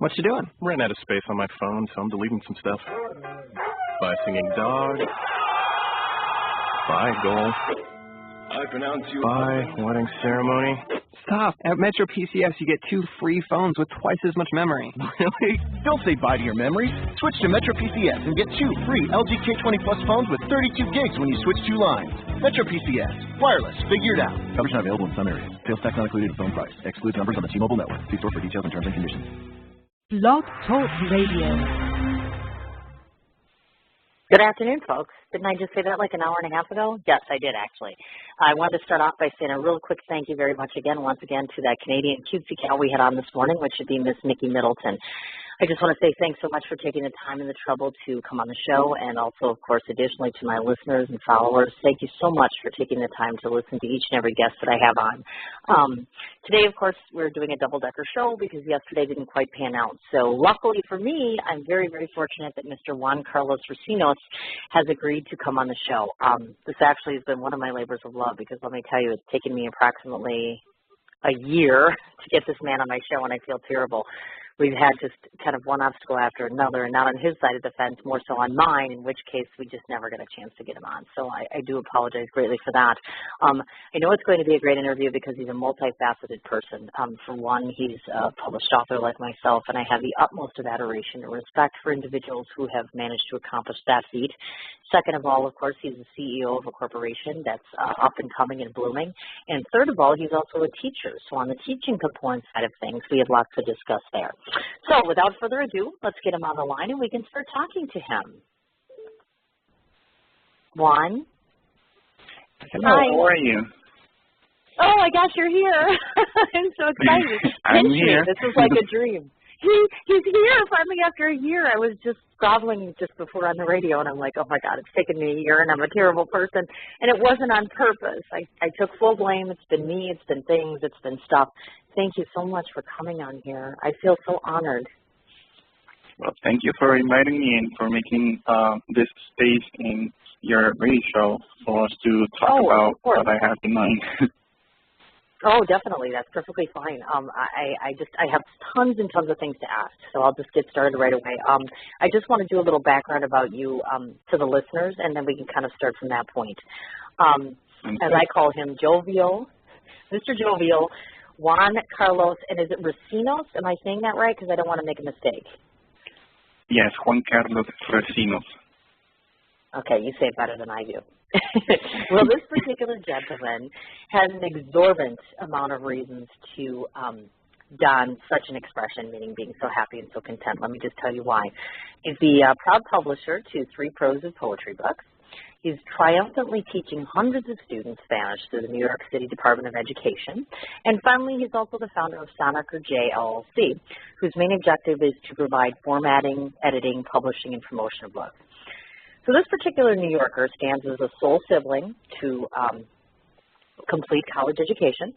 What you doing? Ran out of space on my phone, so I'm deleting some stuff. By singing dog. By goal. I pronounce you. By wedding ceremony. Stop. At Metro PCS, you get 2 free phones with twice as much memory. Really? Don't say bye to your memories. Switch to Metro PCS and get 2 free LG K20 Plus phones with 32 gigs when you switch 2 lines. Metro PCS. Wireless. Figured out. Coverage not available in some areas. Sales tax not included in phone price. Excludes numbers on the T-Mobile network. See store for details and terms and conditions. Blog Talk Radio. Good afternoon, folks. Didn't I just say that like an hour and a half ago? Yes, I did, actually. I wanted to start off by saying a real quick thank you very much once again, to that Canadian cutesy gal we had on this morning, which should be Miss Nikki Middleton. I just want to say thanks so much for taking the time and the trouble to come on the show, and also, of course, additionally to my listeners and followers, thank you so much for taking the time to listen to each and every guest that I have on. Today, of course, we're doing a double-decker show because yesterday didn't quite pan out. So luckily for me, I'm very, very fortunate that Mr. Juan Carlos Recinos has agreed to come on the show. This actually has been one of my labors of love because let me tell you, it's taken me approximately a year to get this man on my show, and I feel terrible. We've had just kind of one obstacle after another, and not on his side of the fence, more so on mine, in which case we just never got a chance to get him on. So I do apologize greatly for that. I know it's going to be a great interview because he's a multifaceted person. For one, he's a published author like myself, and I have the utmost of adoration and respect for individuals who have managed to accomplish that feat. Second of all, of course, he's the CEO of a corporation that's up and coming and blooming. And third of all, he's also a teacher. So on the teaching component side of things, we have lots to discuss there. So without further ado, let's get him on the line and we can start talking to him. Juan? Hello, Hi. How are you? Oh my gosh, you're here. I'm so excited. I'm here. This is like a dream. He's here finally after a year. I was just groveling just before on the radio, and I'm like, oh my God, it's taken me a year, and I'm a terrible person. And it wasn't on purpose. I took full blame. It's been me. It's been things. It's been stuff. Thank you so much for coming on here. I feel so honored. Well, thank you for inviting me and for making this space in your radio show for us to talk about what I have in mind. Oh, definitely. That's perfectly fine. I have tons and tons of things to ask, so I'll just get started right away. I just want to do a little background about you to the listeners, and then we can kind of start from that point. As I call him, Jovial, Mr. Jovial, Juan Carlos, and is it Recinos? Am I saying that right? Because I don't want to make a mistake. Yes, Juan Carlos Recinos. Okay, you say it better than I do. Well, this particular gentleman has an exorbitant amount of reasons to don such an expression, meaning being so happy and so content. Let me just tell you why. He's the proud publisher to 3 prose and poetry books. He's triumphantly teaching hundreds of students Spanish through the New York City Department of Education. And finally, he's also the founder of SonicerJ, LLC, whose main objective is to provide formatting, editing, publishing, and promotion of books. So this particular New Yorker stands as a sole sibling to complete college education,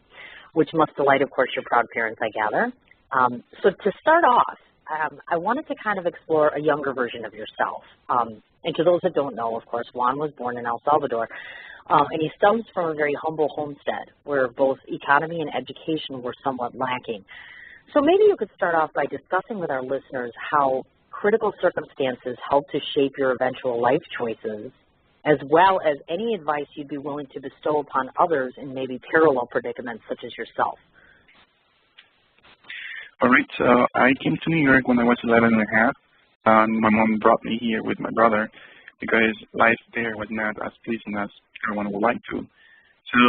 which must delight, of course, your proud parents, I gather. So to start off, I wanted to kind of explore a younger version of yourself. And to those that don't know, of course, Juan was born in El Salvador, and he stems from a very humble homestead where both economy and education were somewhat lacking. So maybe you could start off by discussing with our listeners how critical circumstances help to shape your eventual life choices, as well as any advice you'd be willing to bestow upon others in maybe parallel predicaments such as yourself. All right, so I came to New York when I was 11 and a half. My mom brought me here with my brother because life there was not as pleasant as everyone would like to. So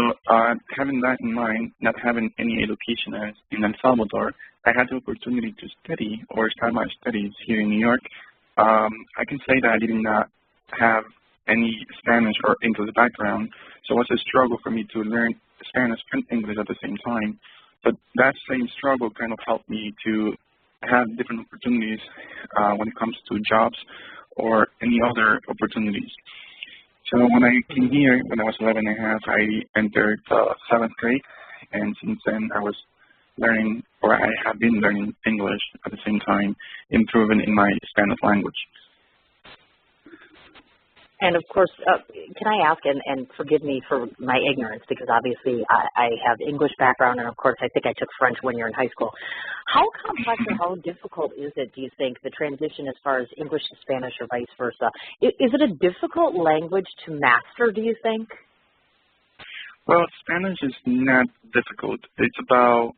having that in mind, not having any education as in El Salvador, I had the opportunity to study or start my studies here in New York. I can say that I did not have any Spanish or English background, so it was a struggle for me to learn Spanish and English at the same time. But that same struggle kind of helped me to have different opportunities when it comes to jobs or any other opportunities. So when I came here, when I was 11 and a half, I entered 7th grade, and since then I was learning, or I have been learning English at the same time, improving in my Spanish language. And of course, can I ask, and forgive me for my ignorance, because obviously I have English background, and of course I think I took French one year in high school. How complex or how difficult is it, do you think, the transition as far as English to Spanish or vice versa? Is it a difficult language to master, do you think? Well, Spanish is not difficult. It's about,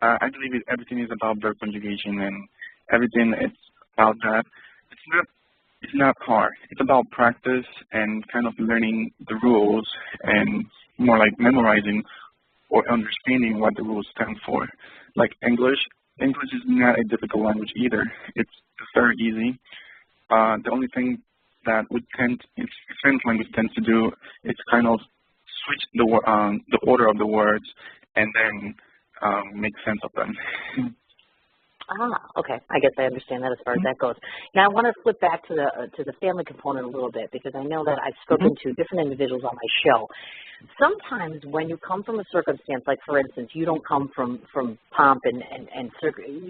I believe everything is about verb conjugation, and everything is about that. It's not hard. It's about practice and kind of learning the rules and more like memorizing or understanding what the rules stand for. Like English is not a difficult language either. It's very easy. The only thing that French language tends to do is kind of switch the order of the words and then make sense of them. Okay. I guess I understand that as far as that goes. Now, I want to flip back to the family component a little bit, because I know that I've spoken to different individuals on my show. Sometimes when you come from a circumstance, like for instance, you don't come from pomp and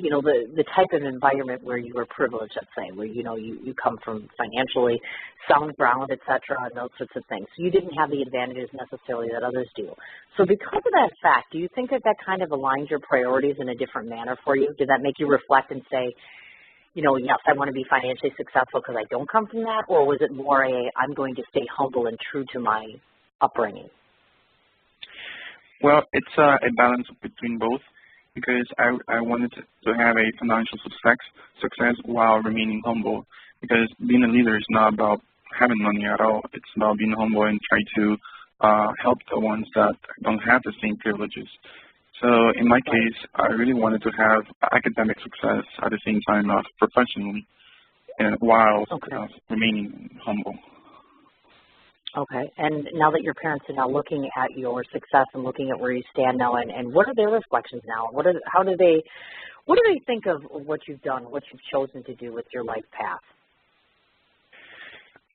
you know, the type of environment where you were privileged, let's say, where, you know, you come from financially sound ground, et cetera, and those sorts of things. So you didn't have the advantages necessarily that others do. So because of that fact, do you think that kind of aligns your priorities in a different manner for you? Did that make you reflect and say, you know, yes, I want to be financially successful because I don't come from that? Or was it more I'm going to stay humble and true to my upbringing? Well, it's a balance between both, because I wanted to have a financial success while remaining humble, because being a leader is not about having money at all. It's about being humble and try to help the ones that don't have the same privileges. So in my case, I really wanted to have academic success at the same time as professionally, and while remaining humble. Okay, and now that your parents are now looking at your success and looking at where you stand now, and what are their reflections now? What do they think of what you've done, what you've chosen to do with your life path?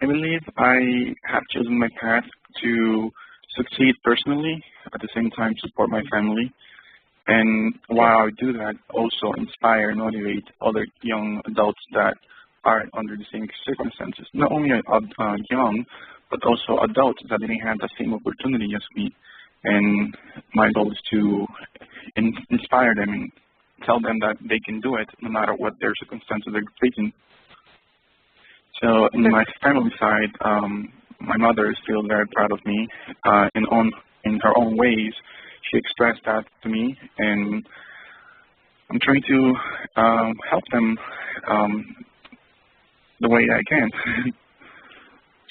I believe I have chosen my path to succeed personally, at the same time support my family, and while I do that, also inspire and motivate other young adults that are under the same circumstances. Not only young, but also adults that didn't have the same opportunity as me. And my goal is to inspire them and tell them that they can do it no matter what their circumstances are facing. So in my family side, my mother is still very proud of me. In her own ways, she expressed that to me, and I'm trying to help them the way I can.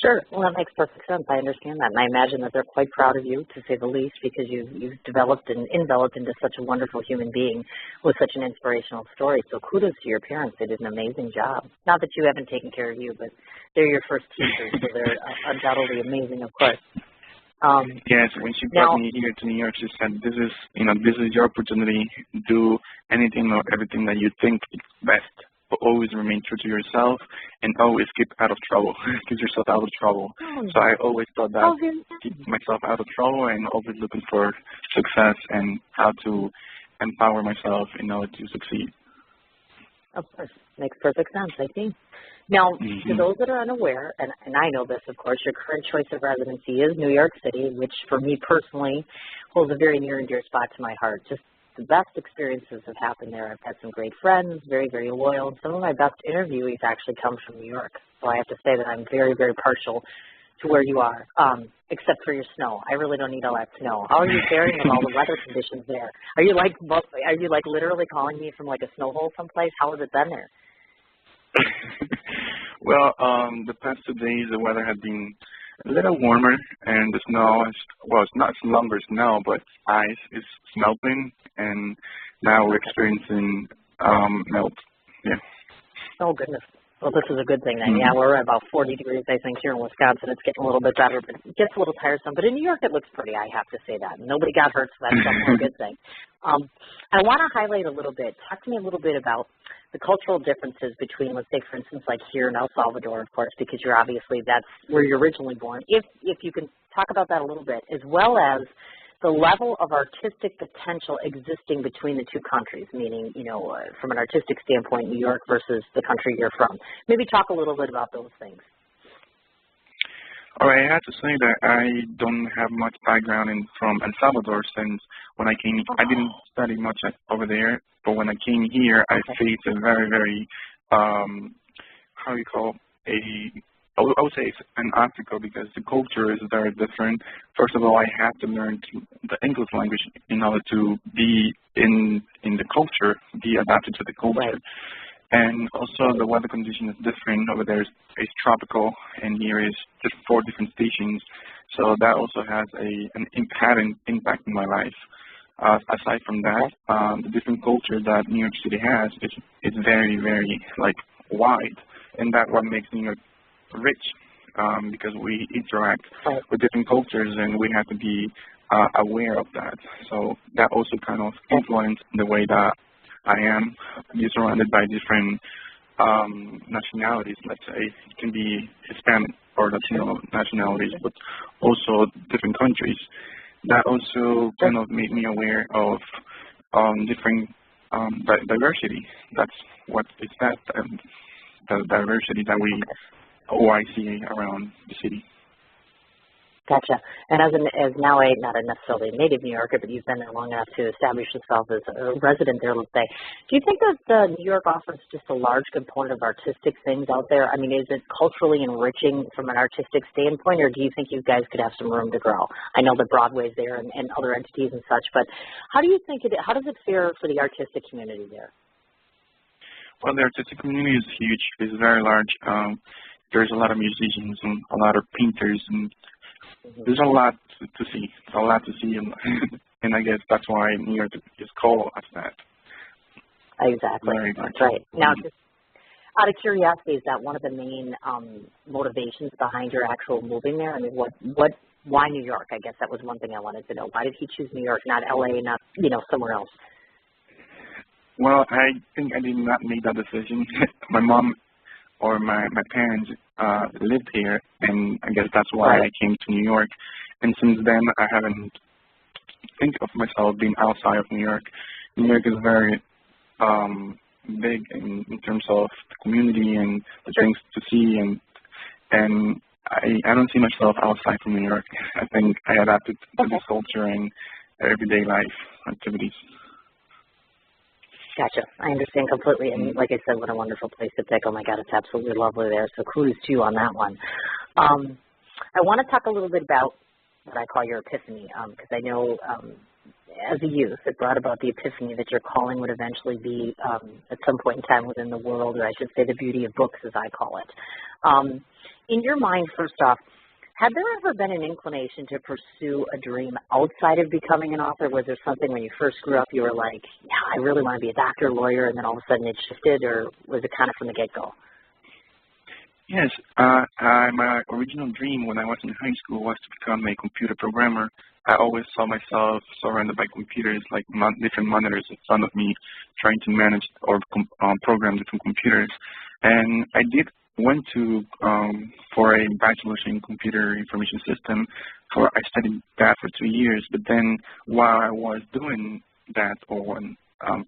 Sure. Well, that makes perfect sense. I understand that. And I imagine that they're quite proud of you, to say the least, because you've developed and enveloped into such a wonderful human being with such an inspirational story. So kudos to your parents. They did an amazing job. Not that you haven't taken care of you, but they're your first teachers, so they're undoubtedly amazing, of course. Yes, when she brought me here to New York, she said, this is your opportunity. Do anything or everything that you think is best. But always remain true to yourself, and always keep out of trouble. Keep yourself out of trouble. So I always thought that, keep myself out of trouble, and always looking for success and how to empower myself in order to succeed. Of course. Makes perfect sense, I think. Now, to those that are unaware, and I know this, of course, your current choice of residency is New York City, which for me personally holds a very near and dear spot to my heart. Just the best experiences have happened there. I've had some great friends, very, very loyal. Some of my best interviewees actually come from New York. So I have to say that I'm very, very partial to where you are, except for your snow. I really don't need all that snow. How are you faring with all the weather conditions there? Are you like literally calling me from like a snow hole someplace? How has it been there? Well, the past 2 days the weather has been a little warmer, and the snow is, well, it's not longer snow, but ice is melting, and now we're experiencing melt. Yeah. Oh, goodness. Well, this is a good thing then. Yeah, we're at about 40 degrees, I think, here in Wisconsin. It's getting a little bit better, but it gets a little tiresome. But in New York, it looks pretty, I have to say that. Nobody got hurt, so that's definitely a good thing. I want to highlight a little bit, talk to me a little bit about the cultural differences between, let's say, for instance, like here in El Salvador, of course, because you're obviously, that's where you're originally born. If you can talk about that a little bit, as well as the level of artistic potential existing between the two countries, meaning, you know, from an artistic standpoint, New York versus the country you're from. Maybe talk a little bit about those things. All right, I have to say that I don't have much background from El Salvador since when I came, I didn't study much over there, but when I came here, I faced a very, very, how do you call, I would say it's an obstacle because the culture is very different. First of all, I had to learn the English language in order to be in the culture, be adapted to the culture. Right. And also the weather condition is different. Over there it's tropical, and here is just 4 different stations. So that also has an impact in my life. Aside from that, the different culture that New York City has is very, very wide, and that's what makes New York rich, because we interact with different cultures, and we have to be aware of that. So that also kind of influenced the way that I am. You're surrounded by different nationalities, let's say. It can be Hispanic or Latino nationalities, but also different countries. That also kind of made me aware of different diversity. That's what is that, the diversity that I see around the city. Gotcha. And as now not necessarily a native New Yorker, but you've been there long enough to establish yourself as a resident there, let's say. Do you think that New York offers just a large component of artistic things out there? I mean, is it culturally enriching from an artistic standpoint, or do you think you guys could have some room to grow? I know that Broadway's there and other entities and such, but how does it fare for the artistic community there? Well, the artistic community is huge. It's very large. There's a lot of musicians and a lot of painters, and there's a lot to see. A lot to see, and I guess that's why New York is called as that. Exactly. That's right. Now, just out of curiosity, is that one of the main motivations behind your actual moving there? I mean, why New York? I guess that was one thing I wanted to know. Why did he choose New York, not LA, not somewhere else? Well, I think I did not make that decision. My mom or my parents lived here, and I guess that's why I came to New York. And since then, I haven't think of myself being outside of New York. New York is very big in terms of the community and the things to see, and I don't see myself outside from New York. I think I adapted to this culture and everyday life activities. Gotcha. I understand completely. And like I said, what a wonderful place to pick. Oh, my God, it's absolutely lovely there. So kudos to you on that one. I want to talk a little bit about what I call your epiphany, because I know as a youth, it brought about the epiphany that your calling would eventually be at some point in time within the world, or I should say the beauty of books, as I call it. In your mind, first off, had there ever been an inclination to pursue a dream outside of becoming an author? Was there something when you first grew up you were like, yeah, I really want to be a doctor, lawyer, and then all of a sudden it shifted, or was it kind of from the get-go? Yes. My original dream when I was in high school was to become a computer programmer. I always saw myself surrounded by computers, like different monitors in front of me, trying to manage or program different computers. And I went to for a bachelor's in computer information system. I studied that for 2 years, but then while I was doing that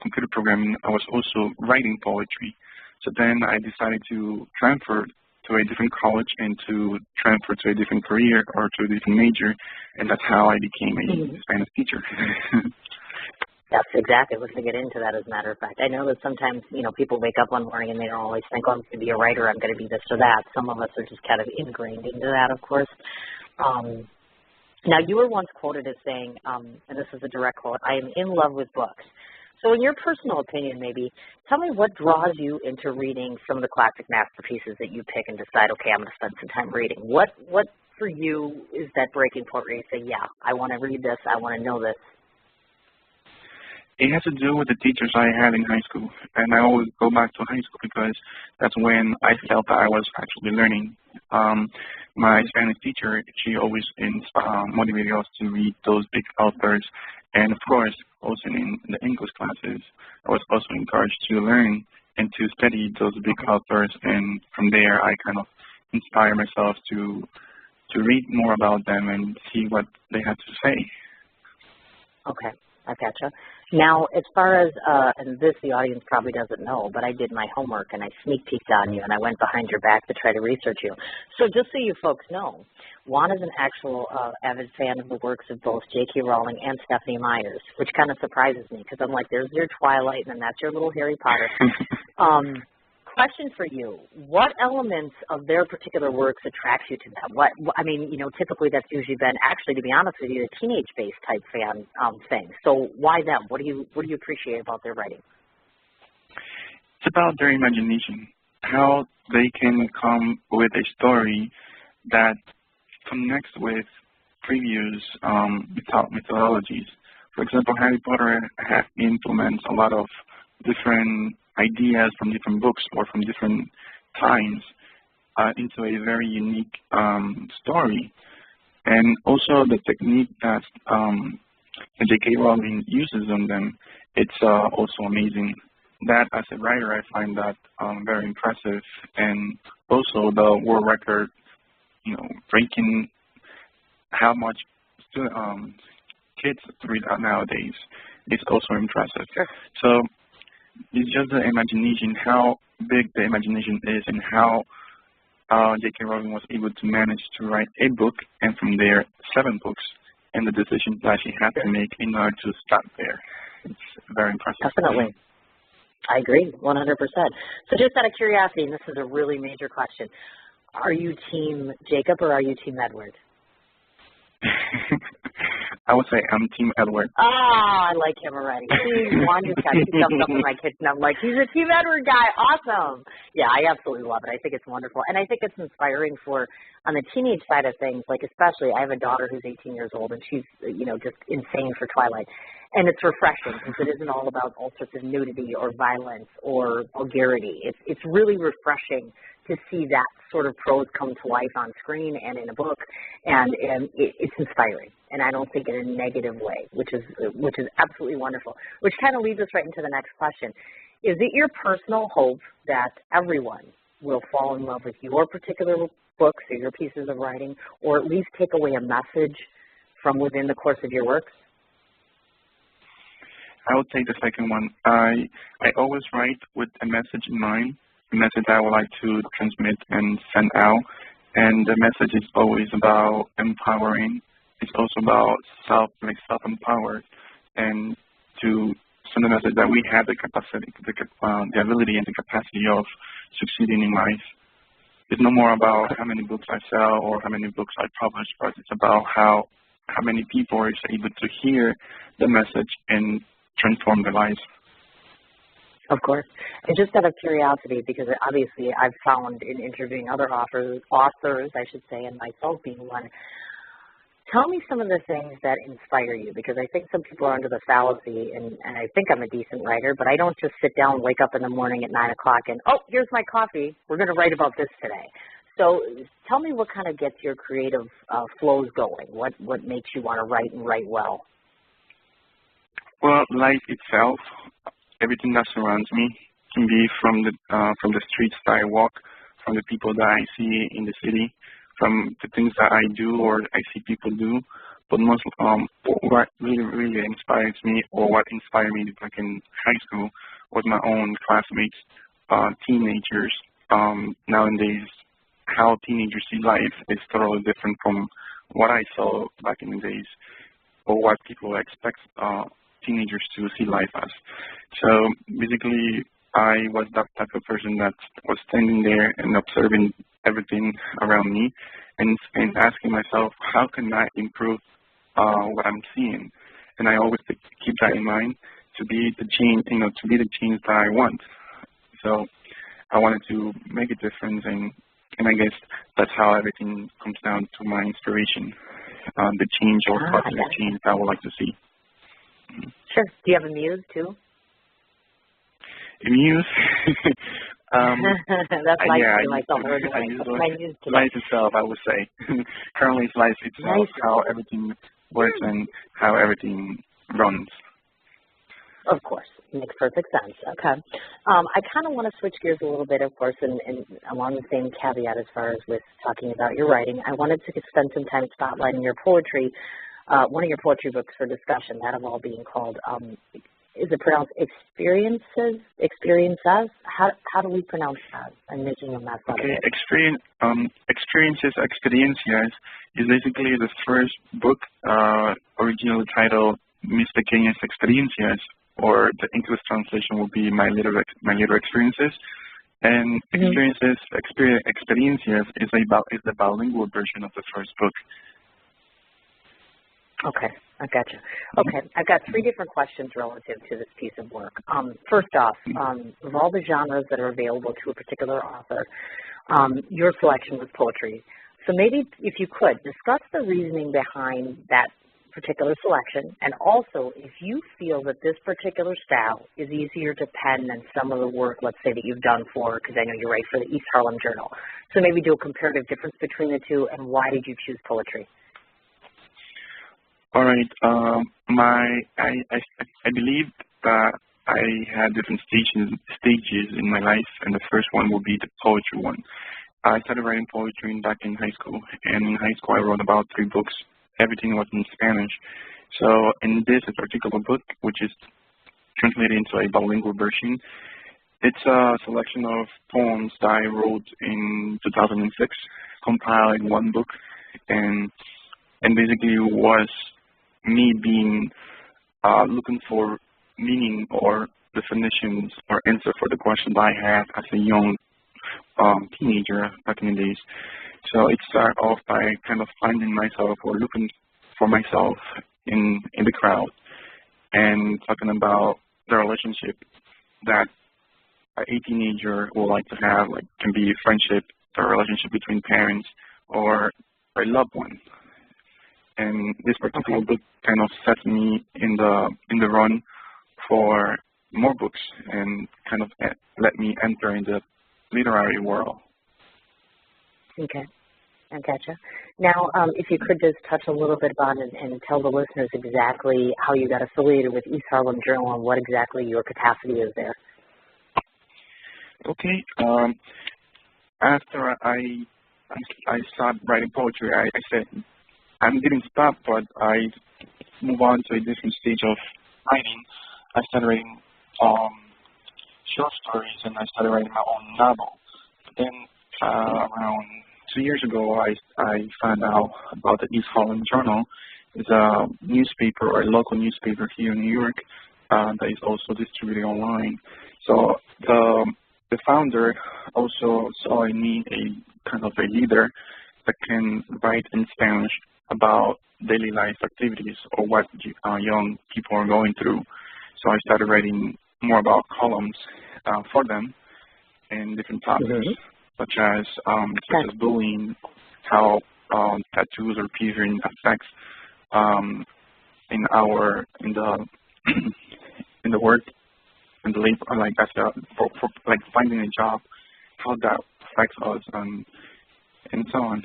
computer programming, I was also writing poetry. So then I decided to transfer to a different college and to transfer to a different career or to a different major, and that's how I became a Spanish teacher. That's exactly. We're going to get into that, as a matter of fact. I know that sometimes, people wake up one morning and they don't always think, oh, I'm going to be a writer, I'm going to be this or that. Some of us are just kind of ingrained into that, of course. Now, you were once quoted as saying, and this is a direct quote, I am in love with books. So in your personal opinion, maybe, tell me what draws you into reading some of the classic masterpieces that you pick and decide, okay, I'm going to spend some time reading. What for you is that breaking point where you say, yeah, I want to read this, I want to know this? It has to do with the teachers I had in high school, and I always go back to high school because that's when I felt that I was actually learning. My Spanish teacher, she always motivated us to read those big authors, and of course, also in the English classes, I was also encouraged to learn and to study those big authors, and from there, I kind of inspire myself to read more about them and see what they had to say. Okay. I gotcha. Now, as far as, and this the audience probably doesn't know, but I did my homework and I sneak peeked on you and I went behind your back to try to research you. So just so you folks know, Juan is an actual avid fan of the works of both J.K. Rowling and Stephanie Meyers, which kind of surprises me because I'm like, there's your Twilight and then that's your little Harry Potter. Question for you, what elements of their particular works attracts you to them? I mean, you know, typically that's usually been, actually, to be honest with you, a teenage-based type fan thing. So why them? What do you appreciate about their writing? It's about their imagination, how they can come with a story that connects with previous mythologies. For example, Harry Potter implements a lot of different ideas from different books or from different times into a very unique story. And also the technique that J.K. Rowling uses on them, it's also amazing. That, as a writer, I find that very impressive. And also the world record, you know, breaking how much kids read nowadays is also impressive. Sure. So it's just the imagination, how big the imagination is, and how J.K. Rowling was able to manage to write a book, and from there 7 books, and the decisions that she had to make in order to start there. It's very impressive. Definitely. I agree, 100%. So just out of curiosity, and this is a really major question, are you Team Jacob or are you Team Edward? I would say I'm Team Edward. Ah, I like him already. See, Juan just got two thumbs up in my kitchen. I'm like, he's a Team Edward guy. Awesome. Yeah, I absolutely love it. I think it's wonderful. And I think it's inspiring for, on the teenage side of things, like especially, I have a daughter who's 18 years old, and she's, you know, just insane for Twilight. And it's refreshing because it isn't all about all sorts of nudity or violence or vulgarity. It's really refreshing to see that sort of prose come to life on screen and in a book, and it's inspiring. And I don't think in a negative way, which is absolutely wonderful. Which kind of leads us right into the next question. Is it your personal hope that everyone will fall in love with your particular books or your pieces of writing, or at least take away a message from within the course of your works? I would take the second one. I always write with a message in mind, a message I would like to transmit and send out. And the message is always about empowering. It's also about self-empowered, and to send a message that we have the capacity, the ability and the capacity of succeeding in life. It's no more about how many books I sell or how many books I publish, but it's about how many people are able to hear the message and transform their lives. Of course. And just out of curiosity, because obviously I've found in interviewing other authors, I should say, and myself being one, tell me some of the things that inspire you, because I think some people are under the fallacy, and I think I'm a decent writer, but I don't just sit down, wake up in the morning at 9 o'clock and, oh, here's my coffee. We're going to write about this today. So tell me what kind of gets your creative flows going. What makes you want to write and write well? Well, life itself, everything that surrounds me, can be from the streets that I walk, from the people that I see in the city, from the things that I do or I see people do. But most what really inspires me, or what inspired me back in high school, was my own classmates, teenagers. Nowadays, how teenagers see life is totally different from what I saw back in the days, or what people expect teenagers to see life as. So basically, I was that type of person that was standing there and observing everything around me, and asking myself, how can I improve what I'm seeing? And I always keep that in mind, to be the change, to be the change that I want. So I wanted to make a difference, and I guess that's how everything comes down to my inspiration, the change or positive change that I would like to see. Sure. Do you have a muse too? A muse? That's life to myself. Life itself, I would say. Currently, it's life itself, how everything works and how everything runs. Of course. Makes perfect sense. Okay. I kind of want to switch gears a little bit, of course, and along the same caveat as far as with talking about your writing. I wanted to spend some time spotlighting your poetry. one of your poetry books for discussion, that of all being called, is it pronounced experiences? Experiences? How do we pronounce that? I'm making a mess out of it. Experiences, Experiencias is basically the first book, originally titled Mis Pequeñas Experiencias, or the English translation will be My Little Experiences. And Experiencias is the bilingual version of the first book. Okay, I gotcha. Okay, I've got 3 different questions relative to this piece of work. First off, of all the genres that are available to a particular author, your selection was poetry. So maybe if you could, discuss the reasoning behind that particular selection, and also if you feel that this particular style is easier to pen than some of the work, let's say, that you've done for, because I know you write for the East Harlem Journal. So maybe do a comparative difference between the two, and why did you choose poetry? All right. I believe that I had different stages in my life, and the first one will be the poetry one. I started writing poetry back in high school, and in high school I wrote about 3 books. Everything was in Spanish. So in this particular book, which is translated into a bilingual version, it's a selection of poems that I wrote in 2006, compiled in one book, and basically was me being looking for meaning or definitions or answer for the questions I had as a young teenager back in the days. So it started off by kind of finding myself or looking for myself in the crowd and talking about the relationship that a teenager would like to have, like can be friendship, the relationship between parents or a loved one. And this particular book kind of set me in the run for more books and kind of let me enter in the literary world. Okay, I gotcha. Now, if you could just touch a little bit about it and tell the listeners exactly how you got affiliated with East Harlem Journal and what exactly your capacity is there. Okay. After I started writing poetry, I said, I didn't stop, but I moved on to a different stage of writing. I started writing short stories, and I started writing my own novel. But then around 2 years ago, I found out about the East Harlem Journal. It's a newspaper or a local newspaper here in New York that is also distributed online. So the founder also saw in me a kind of a leader that can write in Spanish about daily life activities or what young people are going through. So I started writing more about columns for them in different topics, such as bullying, how tattoos or piercing affects in the work and the labor, like that's for like finding a job, how that affects us and so on.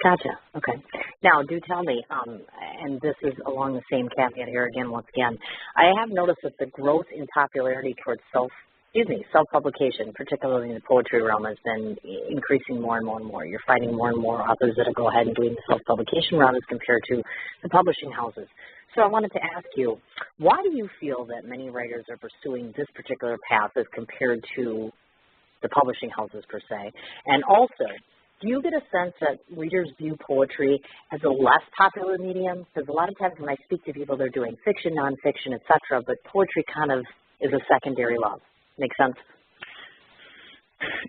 Gotcha. Okay. Now, do tell me, and this is along the same caveat here again, once again, I have noticed that the growth in popularity towards self-publication, particularly in the poetry realm, has been increasing more and more and more. You're finding more and more authors that go ahead and doing the self-publication route as compared to the publishing houses. So I wanted to ask you, why do you feel that many writers are pursuing this particular path as compared to the publishing houses per se? And also, do you get a sense that readers view poetry as a less popular medium? Because a lot of times when I speak to people, they're doing fiction, nonfiction, etc., but poetry kind of is a secondary love. Make sense?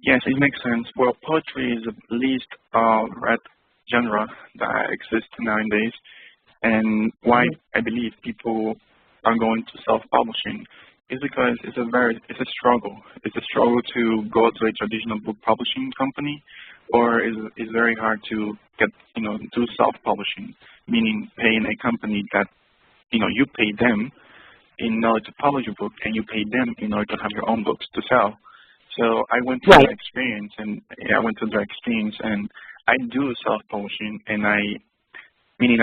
Yes, it makes sense. Well, poetry is the least read genre that exists nowadays, and why I believe people are going to self-publishing is because it's a struggle. It's a struggle to go to a traditional book publishing company, or it's very hard to get, do self-publishing, meaning paying a company that, you pay them in order to publish a book, and you pay them in order to have your own books to sell. So I went through that experience, and I do self-publishing, and I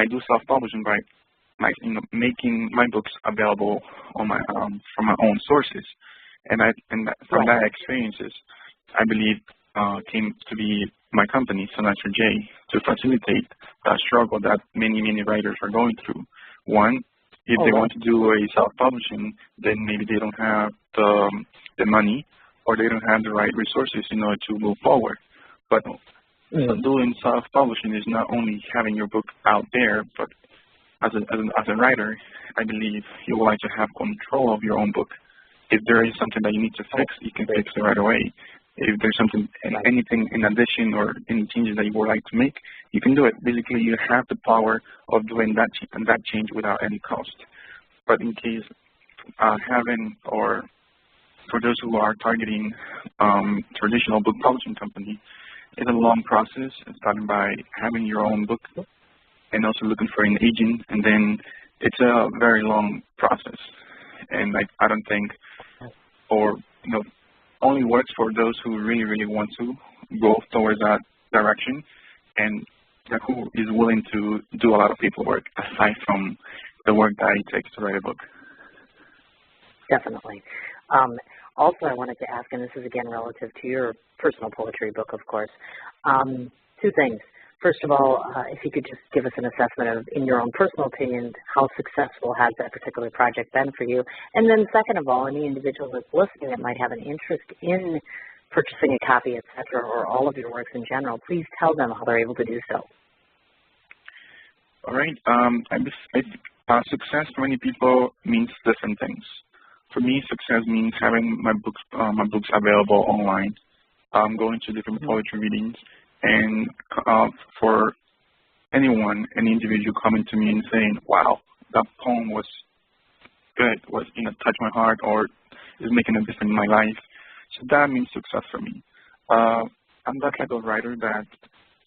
do self-publishing by making my books available on my from my own sources, from that experiences, I believe came to be my company, SonicerJ, to facilitate the struggle that many writers are going through. One, if they want to do a self-publishing, then maybe they don't have the money or they don't have the right resources in order to move forward. But doing self-publishing is not only having your book out there, but as a writer, I believe you would like to have control of your own book. If there is something that you need to fix, you can fix it right away. If there's something, anything in addition or any changes that you would like to make, you can do it. Basically, you have the power of doing that change without any cost. But in case for those who are targeting traditional book publishing company, it's a long process, starting by having your own book and also looking for an agent, and then it's a very long process. And I don't think, or only works for those who really want to go towards that direction, and who is willing to do a lot of paperwork aside from the work that it takes to write a book. Definitely. Also, I wanted to ask, and this is again relative to your personal poetry book, of course, two things. First of all, if you could just give us an assessment of, in your own personal opinion, how successful has that particular project been for you? And then second of all, any individual that's listening that might have an interest in purchasing a copy, et cetera, or all of your works in general, please tell them how they're able to do so. All right. Success for many people means different things. For me, success means having my books available online, going to different poetry readings, and for anyone, any individual coming to me and saying, wow, that poem was good, was touched my heart, or is making a difference in my life. So that means success for me. I'm that type of writer that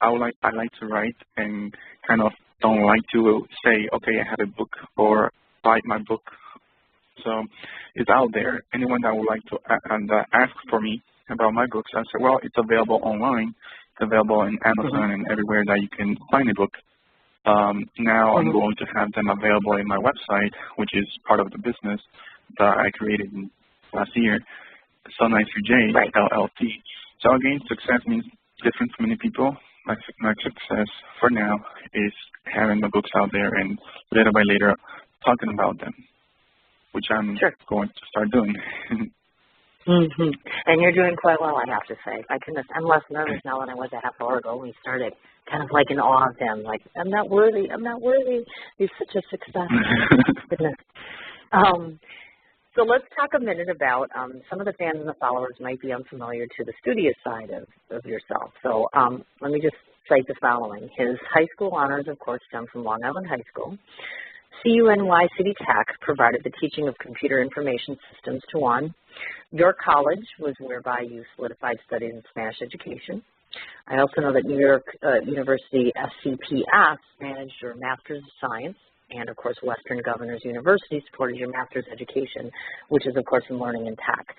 I like to write and kind of don't like to say, okay, I have a book or write my book. So it's out there. Anyone that would like to ask for me about my books, I say, well, it's available online. It's available in Amazon and everywhere that you can find a book. Now I'm going to have them available in my website, which is part of the business that I created last year, SonicerJ, LLC. So again, success means different for many people. My success for now is having the books out there and little by later talking about them, which I'm going to start doing. And you're doing quite well, I have to say. I'm less nervous now than I was a half hour ago when we started. Kind of like in awe of them, like, I'm not worthy. He's such a success. Goodness. So let's talk a minute about some of the fans and the followers might be unfamiliar to the studious side of yourself. So let me just cite the following. His high school honors, of course, stem from Long Island High School. CUNY City Tech provided the teaching of computer information systems to Juan. Your college was whereby you solidified studies in Spanish education. I also know that New York University SCPS managed your Master's of Science, and of course Western Governors University supported your Master's education, which is of course in learning and tech.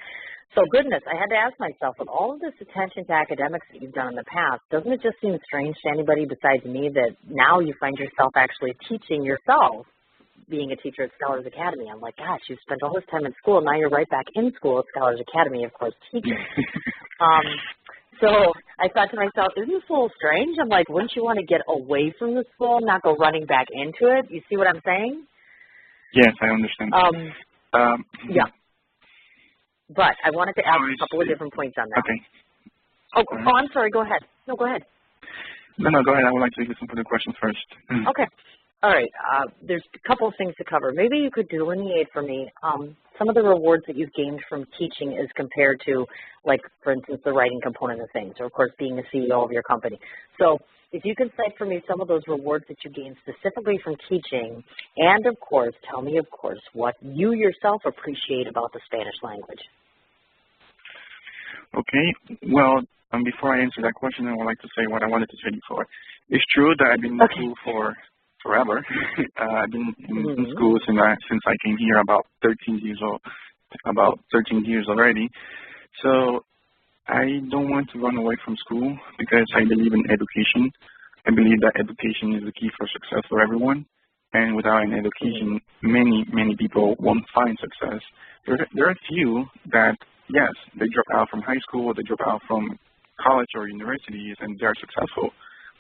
So goodness, I had to ask myself, with all of this attention to academics that you've done in the past, doesn't it just seem strange to anybody besides me that now you find yourself actually teaching yourself, being a teacher at Scholars Academy? I'm like, gosh, you spent all this time in school, now you're right back in school at Scholars Academy, of course, teaching. So I thought to myself, isn't this a little strange? I'm like, wouldn't you want to get away from the school and not go running back into it? You see what I'm saying? Yes, I understand. Yeah. But I wanted to ask a couple of different points on that. Okay. Oh, I'm sorry. Go ahead. No, go ahead. No, go ahead. I would like to listen to the questions first. Okay. All right. There's a couple of things to cover. Maybe you could delineate for me some of the rewards that you've gained from teaching as compared to, like, for instance, the writing component of things, or, of course, being the CEO of your company. So if you can cite for me some of those rewards that you gained specifically from teaching, and, of course, tell me, of course, what you yourself appreciate about the Spanish language. Okay. Well, before I answer that question, I would like to say what I wanted to say before. It's true that I've been in school for forever. I've been in school since I came here, about 13 years old, about 13 years already. So I don't want to run away from school because I believe in education. I believe that education is the key for success for everyone. And without an education, many people won't find success. There are a few that, yes, they drop out from high school, they drop out from college or universities, and they're successful.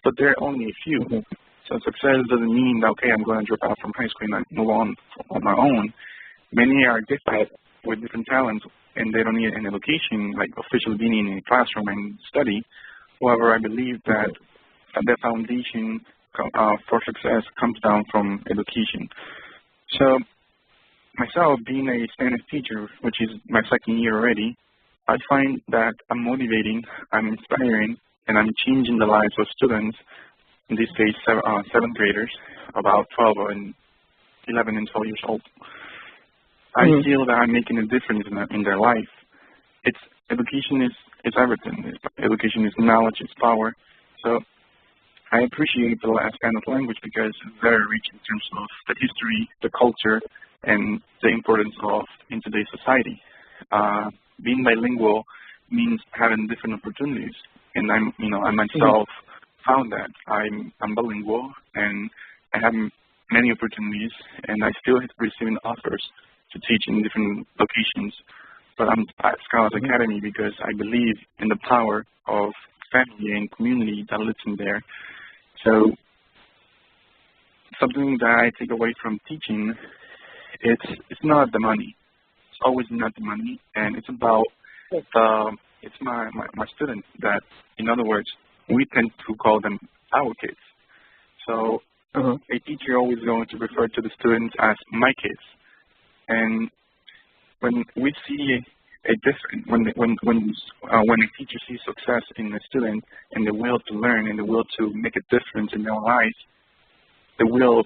but there are only a few. So success doesn't mean that, okay, I'm going to drop out from high school and I move on my own. Many are gifted with different talents, and they don't need an education, like officially being in a classroom and study. However, I believe that the foundation for success comes down from education. So myself, being a Spanish teacher, which is my second year already, I find that I'm motivating, I'm inspiring, and I'm changing the lives of students, in this case, seventh graders, about 11 and 12 years old. I feel that I'm making a difference in their life. Education is everything. Education is knowledge, it's power. So I appreciate the Spanish language because it's very rich in terms of the history, the culture, and the importance of in today's society. Being bilingual means having different opportunities, and I myself found that I'm bilingual and I have many opportunities, and I still receiving offers to teach in different locations. But I'm at Scholars Academy because I believe in the power of family and community that lives in there. So something that I take away from teaching, it's not the money. It's always not the money, and it's about it's my students that, in other words, we tend to call them our kids. So a teacher always going to refer to the students as my kids. And when we see when a teacher sees success in a student and the will to learn and the will to make a difference in their lives, the will of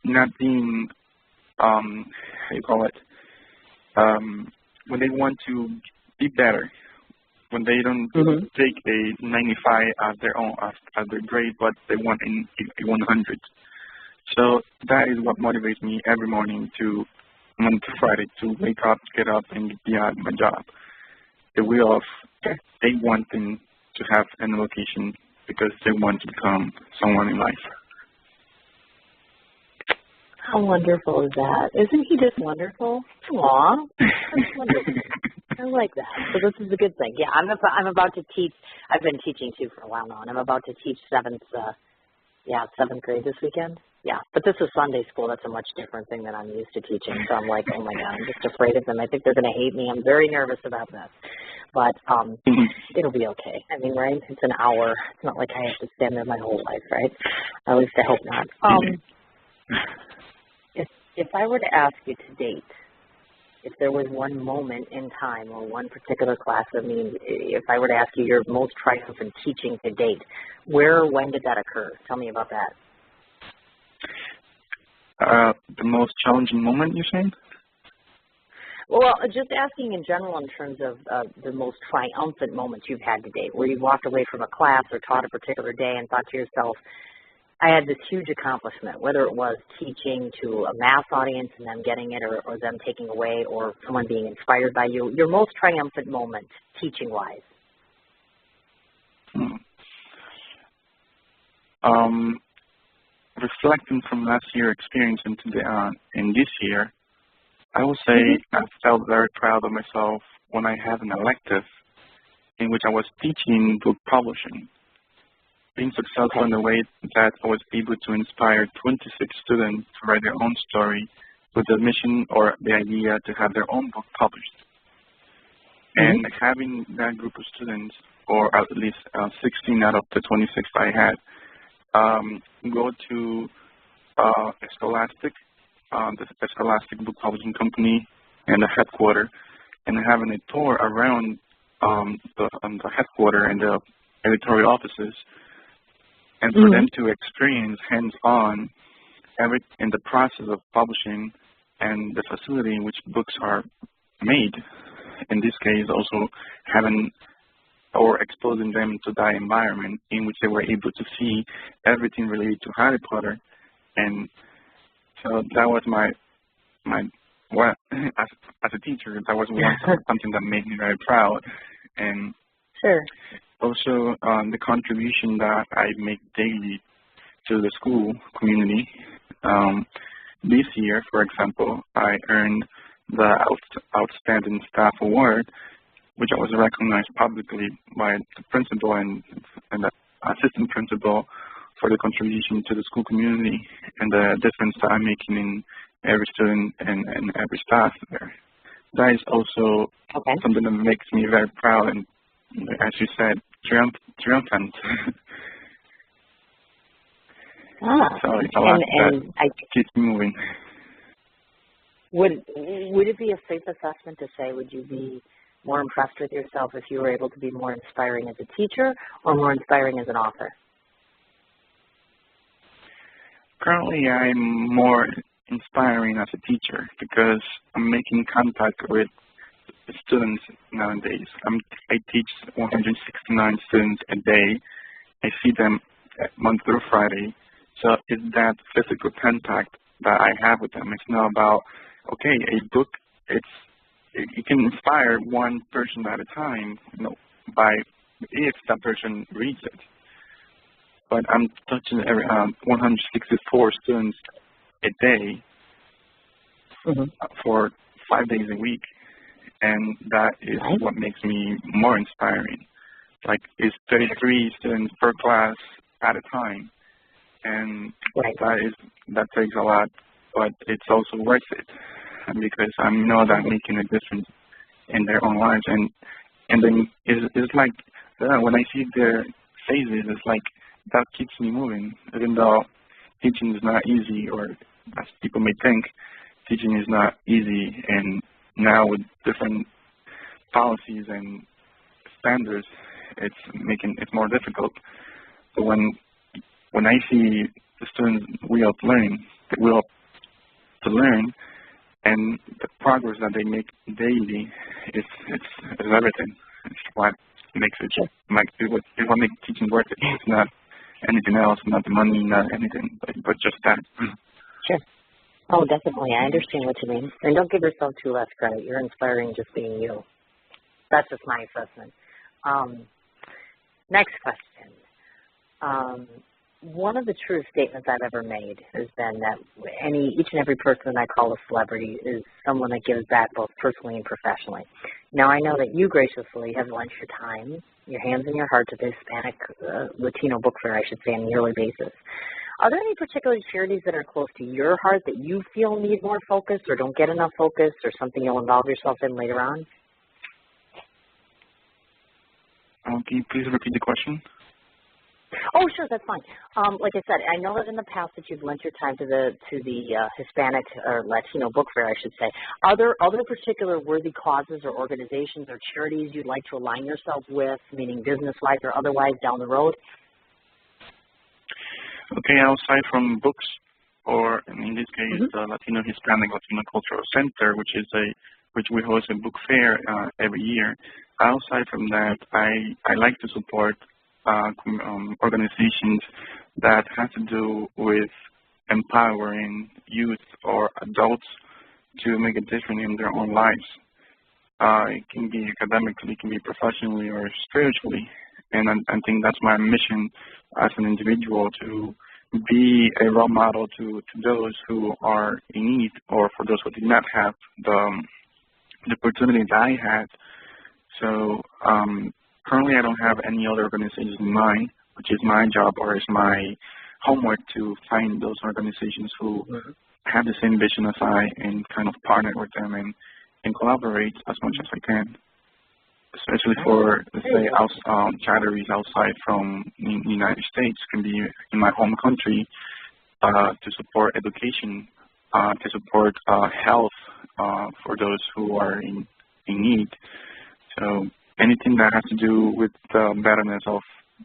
not being when they want to be better, when they don't take a 95 as their grade, but they want a 100. So that is what motivates me every morning Monday to Friday to wake up, get up, and be at my job. The will of they wanting to have an education because they want to become someone in life. How wonderful is that? Isn't he just wonderful? Aw, that's wonderful. I like that. So this is a good thing. Yeah, I'm about to teach. I've been teaching too for a while now, and I'm about to teach seventh grade this weekend. Yeah, but this is Sunday school. That's a much different thing than I'm used to teaching. So I'm like, oh my God, I'm just afraid of them. I think they're going to hate me. I'm very nervous about this. But it'll be okay. I mean, right? It's an hour. It's not like I have to stand there my whole life, right? At least I hope not. If I were to ask you to date, if there was one moment in time or one particular class, I mean, if I were to ask you your most triumphant teaching to date, where or when did that occur? Tell me about that. The most challenging moment, you're saying? Well, just asking in general in terms of the most triumphant moments you've had to date, where you walked away from a class or taught a particular day and thought to yourself, I had this huge accomplishment, whether it was teaching to a mass audience and them getting it or them taking away or someone being inspired by you. Your most triumphant moment, teaching-wise. Reflecting from last year's experience in this year, I will say I felt very proud of myself when I had an elective in which I was teaching book publishing. Being successful in the way that I was able to inspire 26 students to write their own story with the mission or the idea to have their own book published. And having that group of students, or at least 16 out of the 26 I had, go to the Scholastic book publishing company and the headquarters, and having a tour around the headquarters and the editorial offices, and for them to experience hands-on in the process of publishing and the facility in which books are made. In this case, also having or exposing them to that environment in which they were able to see everything related to Harry Potter. And so that was as a teacher, that was something that made me very proud. And also the contribution that I make daily to the school community. This year, for example, I earned the Outstanding Staff Award, which I was recognized publicly by the principal and the assistant principal for the contribution to the school community and the difference that I'm making in every student and every staff there. That is also something that makes me very proud and, as you said, triumphant. So it's a lot that keeps me moving. Would it be a safe assessment to say, would you be more impressed with yourself if you were able to be more inspiring as a teacher or more inspiring as an author? Currently, I'm more inspiring as a teacher because I'm making contact with students nowadays. I teach 169 students a day. I see them Monday through Friday. So it's that physical contact that I have with them. It's not about, okay, a book, it can inspire one person at a time, if that person reads it. But I'm touching 164 students a day for 5 days a week, and that is what makes me more inspiring. Like, it's 33 students per class at a time, and that takes a lot, but it's also worth it because I know that I'm making a difference in their own lives, and then it's like when I see their faces, it's like that keeps me moving, even though teaching is not easy, or as people may think, teaching is not easy, and now with different policies and standards, it's making it more difficult. But when I see the students' will of learning, the will to learn, and the progress that they make daily, it's everything. It's what makes it what makes teaching worth it. It's not anything else, not the money, not anything, but just that. Sure. Oh, definitely. I understand what you mean. And don't give yourself too less credit. You're inspiring just being you. That's just my assessment. Next question. One of the truest statements I've ever made has been that each and every person I call a celebrity is someone that gives back both personally and professionally. Now, I know that you graciously have lent your time, your hands and your heart to the Hispanic Latino Book Fair, I should say, on a yearly basis. Are there any particular charities that are close to your heart that you feel need more focus or don't get enough focus, or something you'll involve yourself in later on? Can you please repeat the question? Oh, sure, that's fine. Like I said, I know that in the past that you've lent your time to the Hispanic or Latino Book Fair, I should say. Are there other particular worthy causes or organizations or charities you'd like to align yourself with, meaning business-wise or otherwise, down the road? Okay, outside from books, or in this case, the Latino Cultural Center, which we host a book fair every year. Outside from that, I like to support organizations that have to do with empowering youth or adults to make a difference in their own lives. It can be academically, it can be professionally or spiritually. And I think that's my mission as an individual, to be a role model to those who are in need, or for those who did not have the opportunity that I had. So currently I don't have any other organizations in mind, which is my job or is my homework to find those organizations who have the same vision as I, and kind of partner with them and collaborate as much as I can. Especially for, let's say, charities outside from the United States, can be in my home country, to support education, to support health for those who are in need. So anything that has to do with the betterness of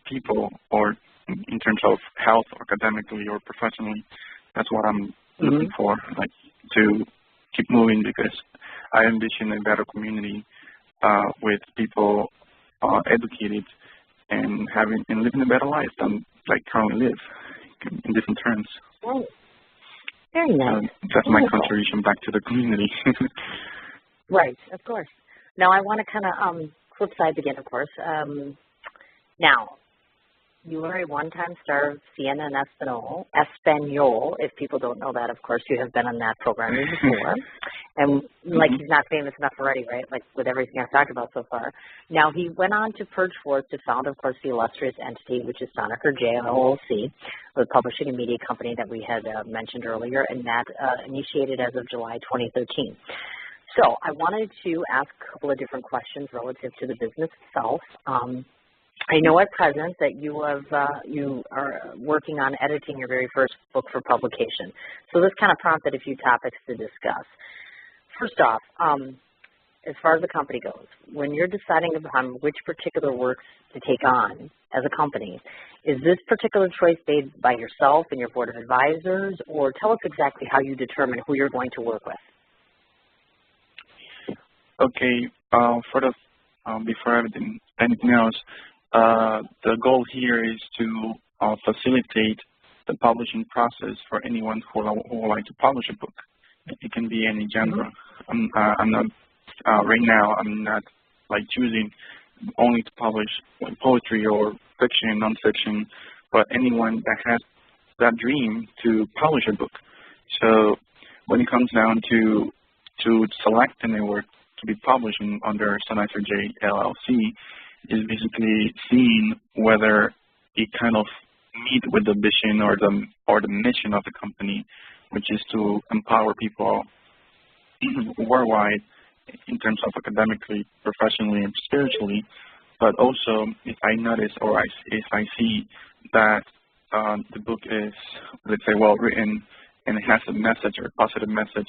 people, or in terms of health, or academically or professionally, that's what I'm looking for, like, to keep moving, because I envision a better community with people educated and living a better life than like currently live, in different terms. Right. Very nice. That's my contribution back to the community. Right, of course. Now I want to kind of flip sides again, of course. Now, You are a one-time star of CNN Espanol. If people don't know that, of course, you have been on that program before. And like he's not famous enough already, right? Like with everything I've talked about so far. Now, he went on to purge forth to found, of course, the illustrious entity, which is SonicerJ, LLC, the publishing and media company that we had mentioned earlier, and that initiated as of July 2013. So I wanted to ask a couple of different questions relative to the business itself. I know at present that you are working on editing your very first book for publication. So this kind of prompted a few topics to discuss. First off, as far as the company goes, when you're deciding upon which particular works to take on as a company, is this particular choice made by yourself and your board of advisors, or tell us exactly how you determine who you're going to work with? Okay, before anything else, the goal here is to facilitate the publishing process for anyone who would like to publish a book. It can be any genre. I'm not right now. I'm not like choosing only to publish poetry or fiction, nonfiction, but anyone that has that dream to publish a book. So when it comes down to select any work to be published under SonicerJ LLC, is basically seeing whether it kind of meet with the vision or the mission of the company, which is to empower people worldwide in terms of academically, professionally, and spiritually. But also, if I notice or if I see that the book is, let's say, well written and it has a message or a positive message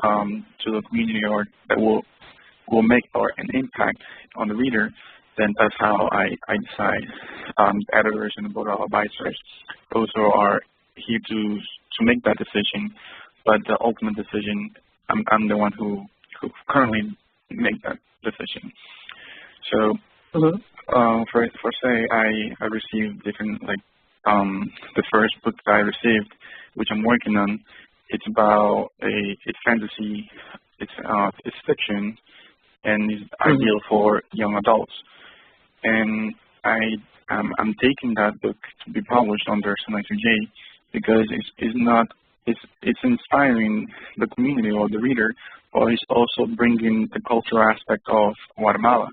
to the community, or that will make an impact on the reader, then that's how I decide. Editors and the board of advisors also are here to make that decision, but the ultimate decision, I'm the one who currently make that decision. So for say I received different, like the first book that I received, which I'm working on, it's about it's fantasy, it's fiction, and is ideal for young adults. And I'm taking that book to be published under SonicerJ because it's inspiring the community or the reader, or it's also bringing the cultural aspect of Guatemala.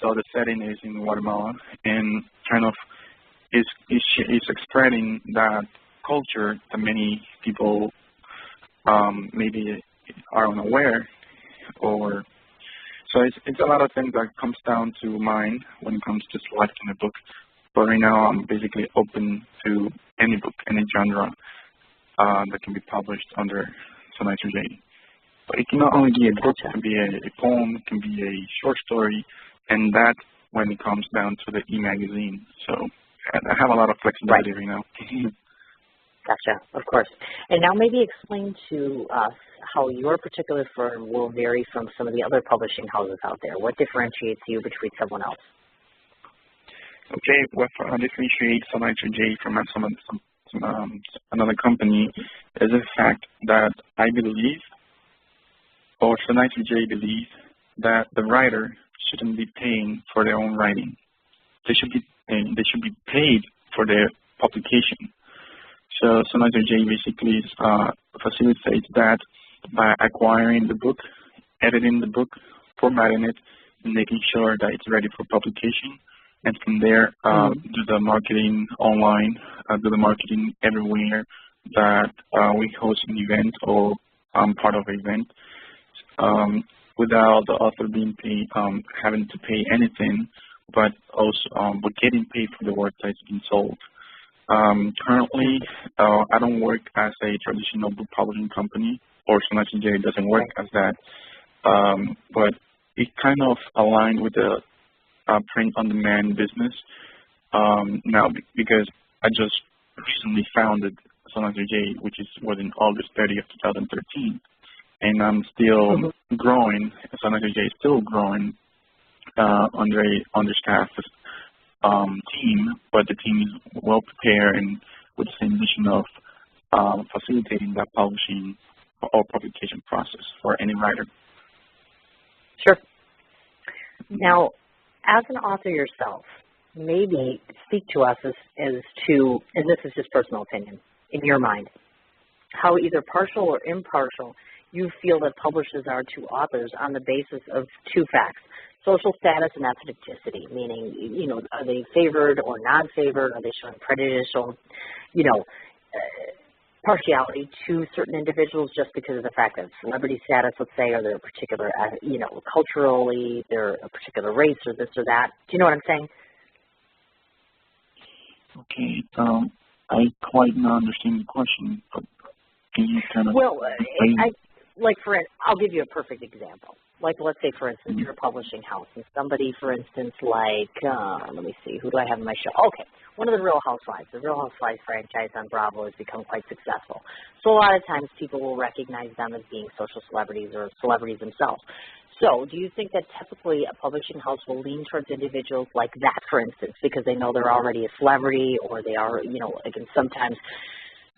So the setting is in Guatemala, and kind of is spreading that culture that many people maybe are unaware, or so it's a lot of things that comes down to mind when it comes to selecting a book. But right now I'm basically open to any book, any genre that can be published under SonicerJ. But it can not only be a book, it can be a poem, it can be a short story, and that's when it comes down to the e-magazine. So I have a lot of flexibility right now. Gotcha, of course. And now maybe explain to us how your particular firm will vary from some of the other publishing houses out there. What differentiates you between someone else? Okay, what differentiates SonicerJ from another company is the fact that I believe, or SonicerJ believes, that the writer shouldn't be paying for their own writing. They should be paid for their publication. So SonicerJ basically facilitates that by acquiring the book, editing the book, formatting it, and making sure that it's ready for publication. And from there, do the marketing online, do the marketing everywhere that we host an event or part of an event, without the author being paid, having to pay anything, but also but getting paid for the work that's been sold. Currently, I don't work as a traditional book publishing company, or SonicerJ doesn't work as that, but it kind of aligned with the print-on-demand business now, because I just recently founded SonicerJ, which was in August 30th, 2013, and I'm still growing. SonicerJ is still growing under a understaffed team, but the team is well prepared and with the same mission of facilitating that publishing or publication process for any writer. Sure. Now, as an author yourself, maybe speak to us as to, and this is just personal opinion, in your mind, how either partial or impartial you feel that publishers are to authors on the basis of two facts: social status and ethnicity, meaning, you know, are they favored or non-favored? Are they showing prejudicial, you know, partiality to certain individuals just because of the fact of celebrity status, let's say, or they're a particular, you know, culturally, they're a particular race or this or that. Do you know what I'm saying? Okay, I quite not understand the question, but can you kind of... Well, I'll give you a perfect example. Like, let's say, for instance, you're a publishing house, and somebody, for instance, like, let me see, who do I have in my show? Okay, one of the Real Housewives. The Real Housewives franchise on Bravo has become quite successful. So a lot of times people will recognize them as being social celebrities or celebrities themselves. So do you think that typically a publishing house will lean towards individuals like that, for instance, because they know they're already a celebrity, or they are, you know, again, sometimes,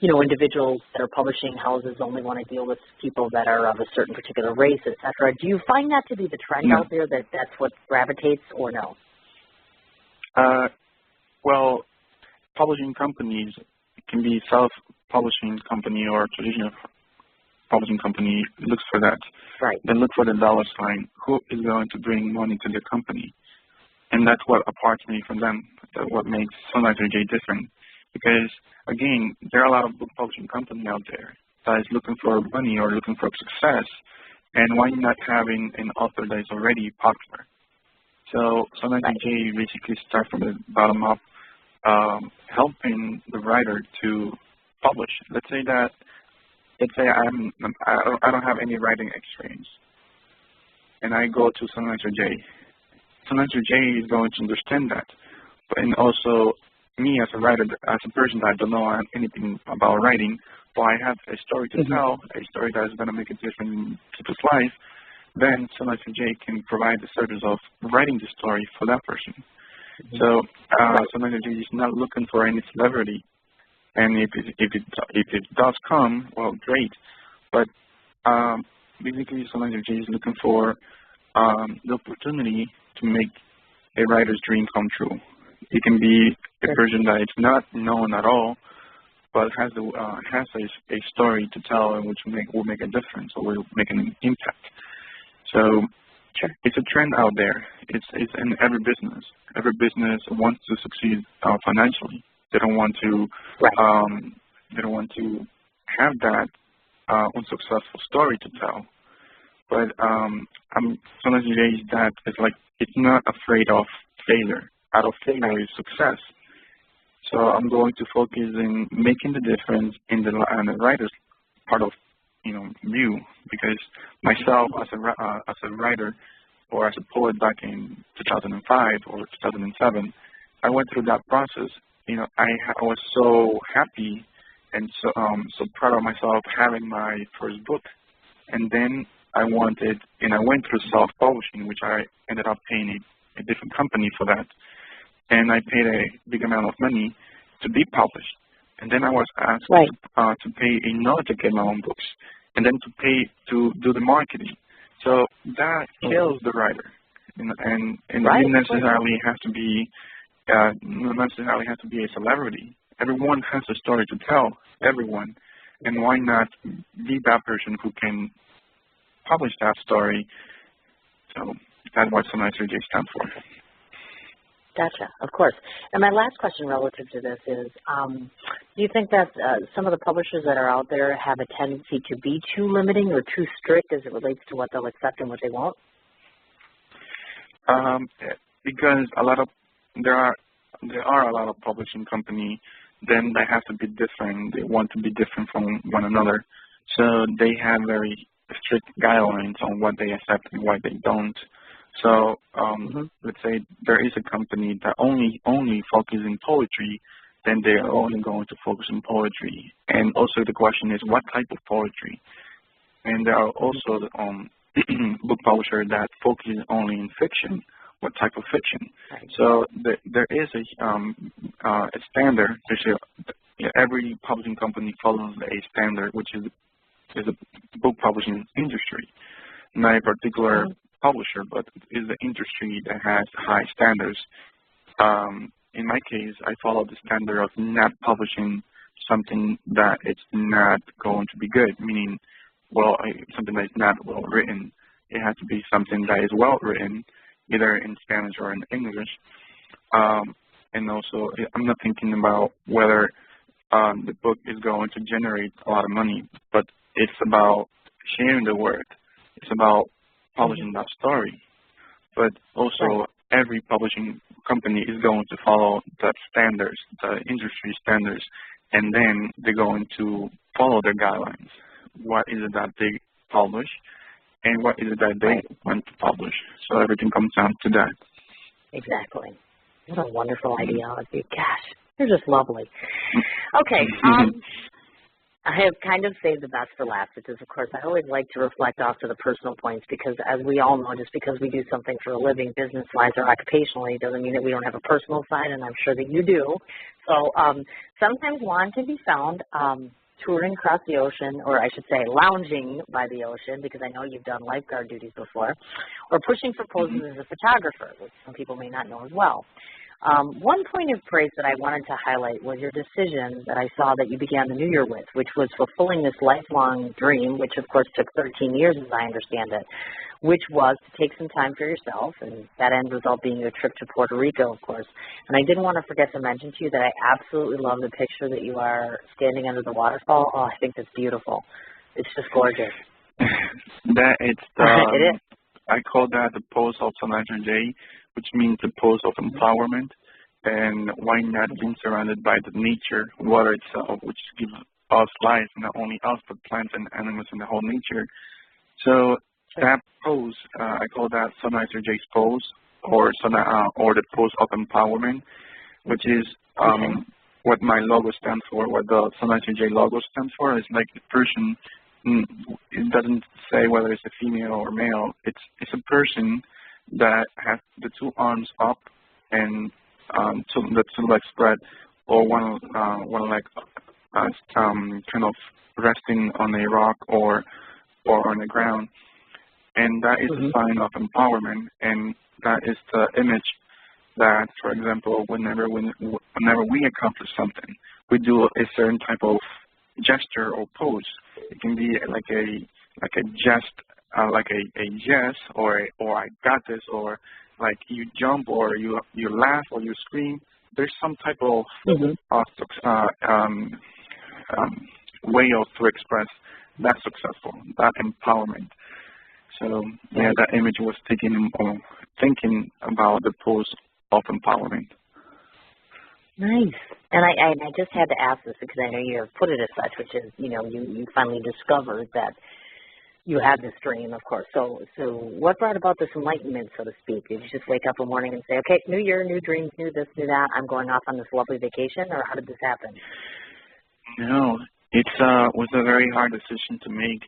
you know, individuals that are publishing houses only want to deal with people that are of a certain particular race, et cetera. Do you find that to be the trend out there, that that's what gravitates, or no? Well, publishing companies can be self-publishing company or traditional publishing company looks for that. Right. They look for the dollar sign. Who is going to bring money to the company? And that's what aparts me from them. That's what makes SonicerJ different. Because, again, there are a lot of book publishing companies out there that is looking for money or looking for success. And why not having an author that is already popular? So SonicerJ basically starts from the bottom up, helping the writer to publish. Let's say I don't have any writing experience, and I go to SonicerJ. SonicerJ is going to understand that, and also me as a writer, as a person that don't know anything about writing, but I have a story to tell, a story that is going to make a difference in people's life, then SonicerJ can provide the service of writing the story for that person. So SonicerJ is not looking for any celebrity. And if it does come, well, great. But basically, SonicerJ is looking for the opportunity to make a writer's dream come true. It can be a person that is not known at all, but has a story to tell, and which will make a difference or will make an impact. So it's a trend out there. It's in every business. Every business wants to succeed financially. They don't want to. They don't want to have that unsuccessful story to tell. But SonicerJ is that it's like it's not afraid of failure. Out of failure is success. So I'm going to focus in making the difference in the writer's part of view, because myself as a writer or as a poet back in 2005 or 2007, I went through that process. I was so happy and so proud of myself having my first book, and then I went through self-publishing, which I ended up paying a different company for that, and I paid a big amount of money to be published, and then I was asked to pay another to get my own books, and then to pay to do the marketing. So that kills the writer, and it necessarily has to be. Not necessarily has to be a celebrity. Everyone has a story to tell, everyone. And why not be that person who can publish that story? So that's what SonicerJ stands for. Gotcha, of course. And my last question relative to this is, do you think that some of the publishers that are out there have a tendency to be too limiting or too strict as it relates to what they'll accept and what they won't? Because there are a lot of publishing companies, then they have to be different. They want to be different from one another. So they have very strict guidelines on what they accept and what they don't. So let's say there is a company that only focuses in poetry, then they are only going to focus on poetry. And also the question is, what type of poetry? And there are also book publishers that focus only in fiction. What type of fiction? So there is a standard. Every publishing company follows a standard, which is the book publishing industry. Not a particular publisher, but is the industry that has high standards in my case, I follow the standard of not publishing something that it's not going to be good, meaning, something that is not well written. It has to be something that is well written, either in Spanish or in English. And also, I'm not thinking about whether the book is going to generate a lot of money, but it's about sharing the word. It's about publishing that story. But also, every publishing company is going to follow the standards, the industry standards, and then they're going to follow their guidelines. What is it that they publish, and what is it that they want to publish? So everything comes down to that. Exactly. What a wonderful ideology. Gosh, you're just lovely. Okay. I have kind of saved the best for last, which is, of course, I always like to reflect off to the personal points because, as we all know, just because we do something for a living, business-wise or occupationally, doesn't mean that we don't have a personal side, and I'm sure that you do. So sometimes Juan can be found touring across the ocean, or I should say lounging by the ocean, because I know you've done lifeguard duties before, or pushing for poses as a photographer, which some people may not know as well. One point of praise that I wanted to highlight was your decision that I saw that you began the new year with, which was fulfilling this lifelong dream, which of course took 13 years as I understand it, which was to take some time for yourself, and that end result being your trip to Puerto Rico, of course. And I didn't want to forget to mention to you that I absolutely love the picture that you are standing under the waterfall. Oh, I think that's beautiful. It's just gorgeous. It is. I call that the pose of SonicerJ, which means the pose of empowerment, and why not being surrounded by the nature, water itself, which gives us life, not only us, but plants and animals and the whole nature. So that pose, I call that SonicerJ's pose, or the pose of empowerment, which is what my logo stands for, what the SonicerJ logo stands for. Is like the person, it doesn't say whether it's a female or male. It's a person that has the two arms up and the two legs spread, or one leg kind of resting on a rock or on the ground, and that is a sign of empowerment. And that is the image that, for example, whenever we accomplish something, we do a certain type of gesture or pose. It can be like a jest. Like a yes, or I got this, or like you jump, or you laugh, or you scream. There's some type of way to express that successful, that empowerment. So yeah, that image was thinking about the pose of empowerment. Nice. And I just had to ask this because I know you have put it as such, which is, you finally discovered that you had this dream, of course. So what brought about this enlightenment, so to speak? Did you just wake up one morning and say, okay, new year, new dreams, new this, new that, I'm going off on this lovely vacation, or how did this happen? No, it was a very hard decision to make.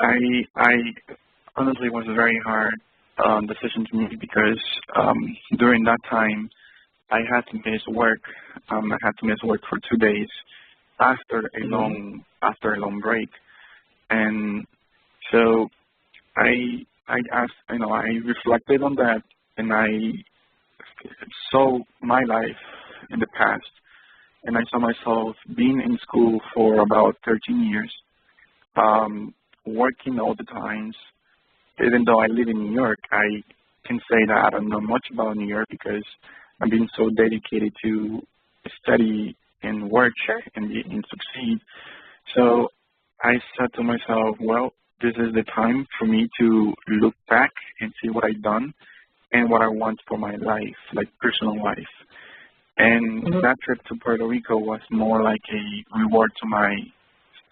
I honestly was a very hard decision to make because during that time I had to miss work. I had to miss work for 2 days after a long break. And so I asked, I reflected on that, and I saw my life in the past, and I saw myself being in school for about 13 years, working all the times. Even though I live in New York, I can say that I don't know much about New York because I've been so dedicated to study and work and succeed. So I said to myself, well, this is the time for me to look back and see what I've done and what I want for my life, like personal life. And that trip to Puerto Rico was more like a reward to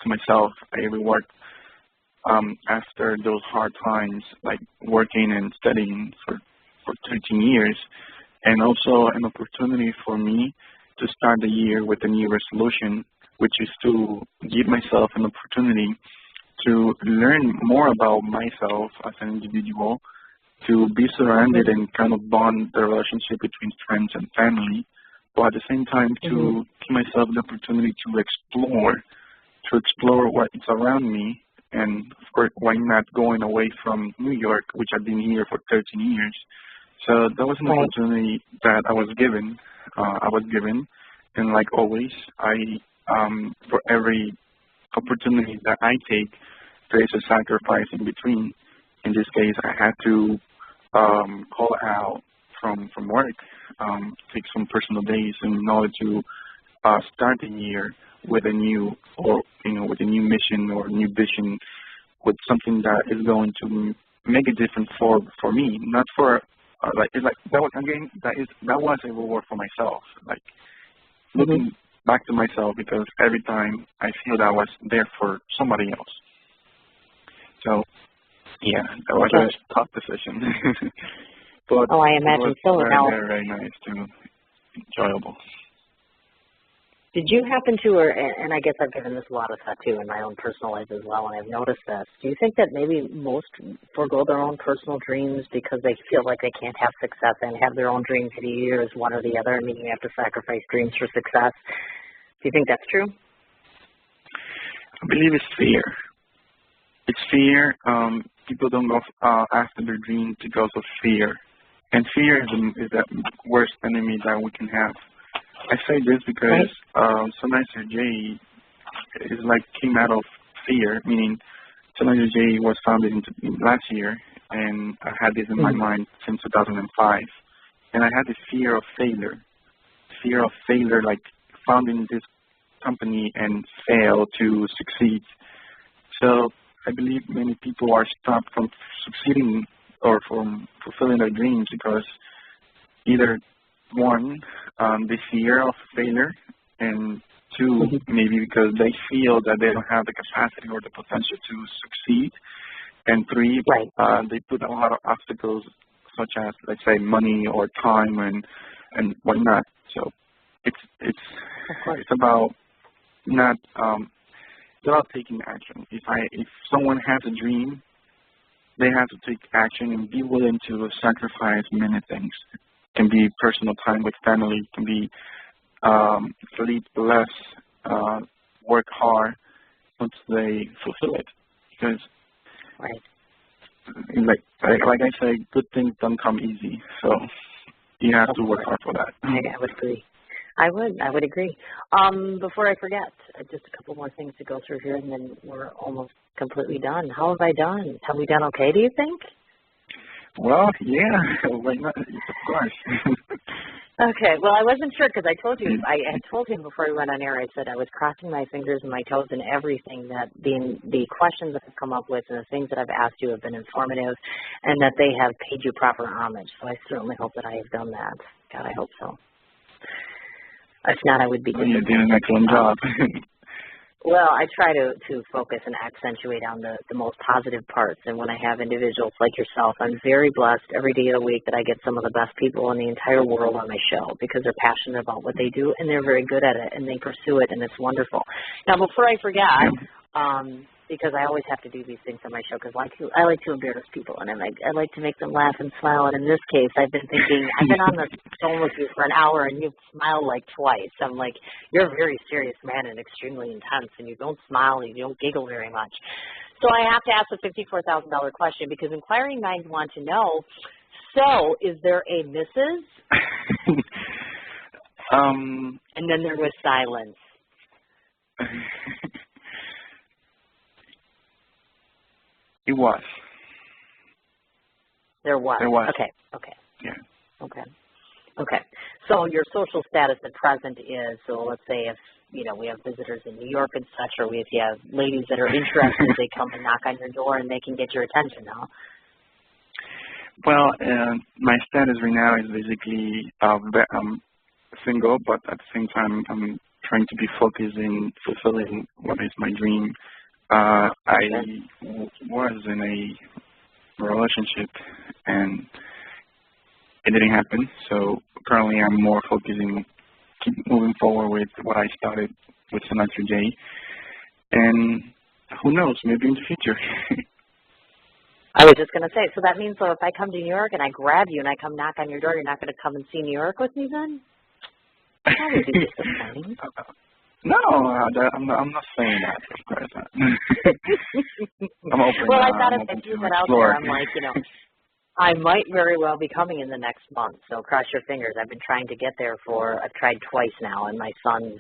myself, a reward after those hard times, like working and studying for 13 years, and also an opportunity for me to start the year with a new resolution, which is to give myself an opportunity to learn more about myself as an individual, to be surrounded and kind of bond the relationship between friends and family, but at the same time to give myself the opportunity to explore what is around me, and of course, why not going away from New York, which I've been here for 13 years. So that was an opportunity that I was given. And like always, for every opportunity that I take, there is a sacrifice in between. In this case, I had to call out from work, take some personal days in order to start the year with a new, with a new mission or new vision, with something that is going to make a difference for me, not for that was a reward for myself. Like looking back to myself, because every time I feel that I was there for somebody else. So yeah, that was a tough decision. But I imagine it was so. very, very nice too, enjoyable. Did you happen to, and I guess I've given this a lot of thought too in my own personal life as well, and I've noticed this, do you think that maybe most forego their own personal dreams because they feel like they can't have success and have their own dreams for the year as one or the other, meaning you have to sacrifice dreams for success? Do you think that's true? I believe it's fear. It's fear. People don't go after their dream because of fear. And fear is the worst enemy that we can have. I say this because SonicerJ is came out of fear, meaning SonicerJ was founded last year, and I had this in my mind since 2005. And I had the fear of failure, like founding this company and fail to succeed. So I believe many people are stopped from succeeding or from fulfilling their dreams because either one, the fear of failure, and two, maybe because they feel that they don't have the capacity or the potential to succeed, and three, they put a lot of obstacles such as, let's say, money or time and whatnot. So it's about not it's about taking action. If someone has a dream, they have to take action and be willing to sacrifice many things. It can be personal time with family. It can be sleep less, work hard once they fulfill it. Because, like I say, good things don't come easy. So you have to work hard for that. I would agree. I would agree. Before I forget, just a couple more things to go through here, and then we're almost completely done. How have I done? Have we done okay, do you think? Well, yeah, why not? Of course. Okay, well, I wasn't sure because I had told him before we went on air, I said I was crossing my fingers and my toes and everything that the questions that I've come up with and the things that I've asked you have been informative and that they have paid you proper homage. So I certainly hope that I have done that. God, I hope so. If not, I would be disappointed. You're doing an excellent job. Well, I try to focus and accentuate on the most positive parts. And when I have individuals like yourself, I'm very blessed every day of the week that I get some of the best people in the entire world on my show because they're passionate about what they do and they're very good at it and they pursue it and it's wonderful. Now, before I forget, because I always have to do these things on my show because I like to embarrass people and I like to make them laugh and smile. And in this case, I've been on the phone with you for an hour and you've smiled like twice. I'm like, you're a very serious man and extremely intense and you don't smile and you don't giggle very much. So I have to ask the $54,000 question because inquiring minds want to know, so is there a Mrs.? And then there was silence. It was. There was. Okay. Yeah. Okay. So your social status at present is, so let's say if, we have visitors in New York and such, or if you have ladies that are interested, they come and knock on your door and they can get your attention now. Well, my status right now is basically single, but at the same time, I'm trying to be focused in fulfilling what is my dream. I was in a relationship and it didn't happen. So currently I'm more focusing, keep moving forward with what I started with SonicerJ. And who knows, maybe in the future. I was just going to say, so that means if I come to New York and I grab you and I come knock on your door, you're not going to come and see New York with me then? That would be disappointing. No, I'm not saying that, of course not. I'm open. Well, I thought if you put out there, I'm like, I might very well be coming in the next month, so cross your fingers. I've been trying to get there I've tried twice now, and my son's,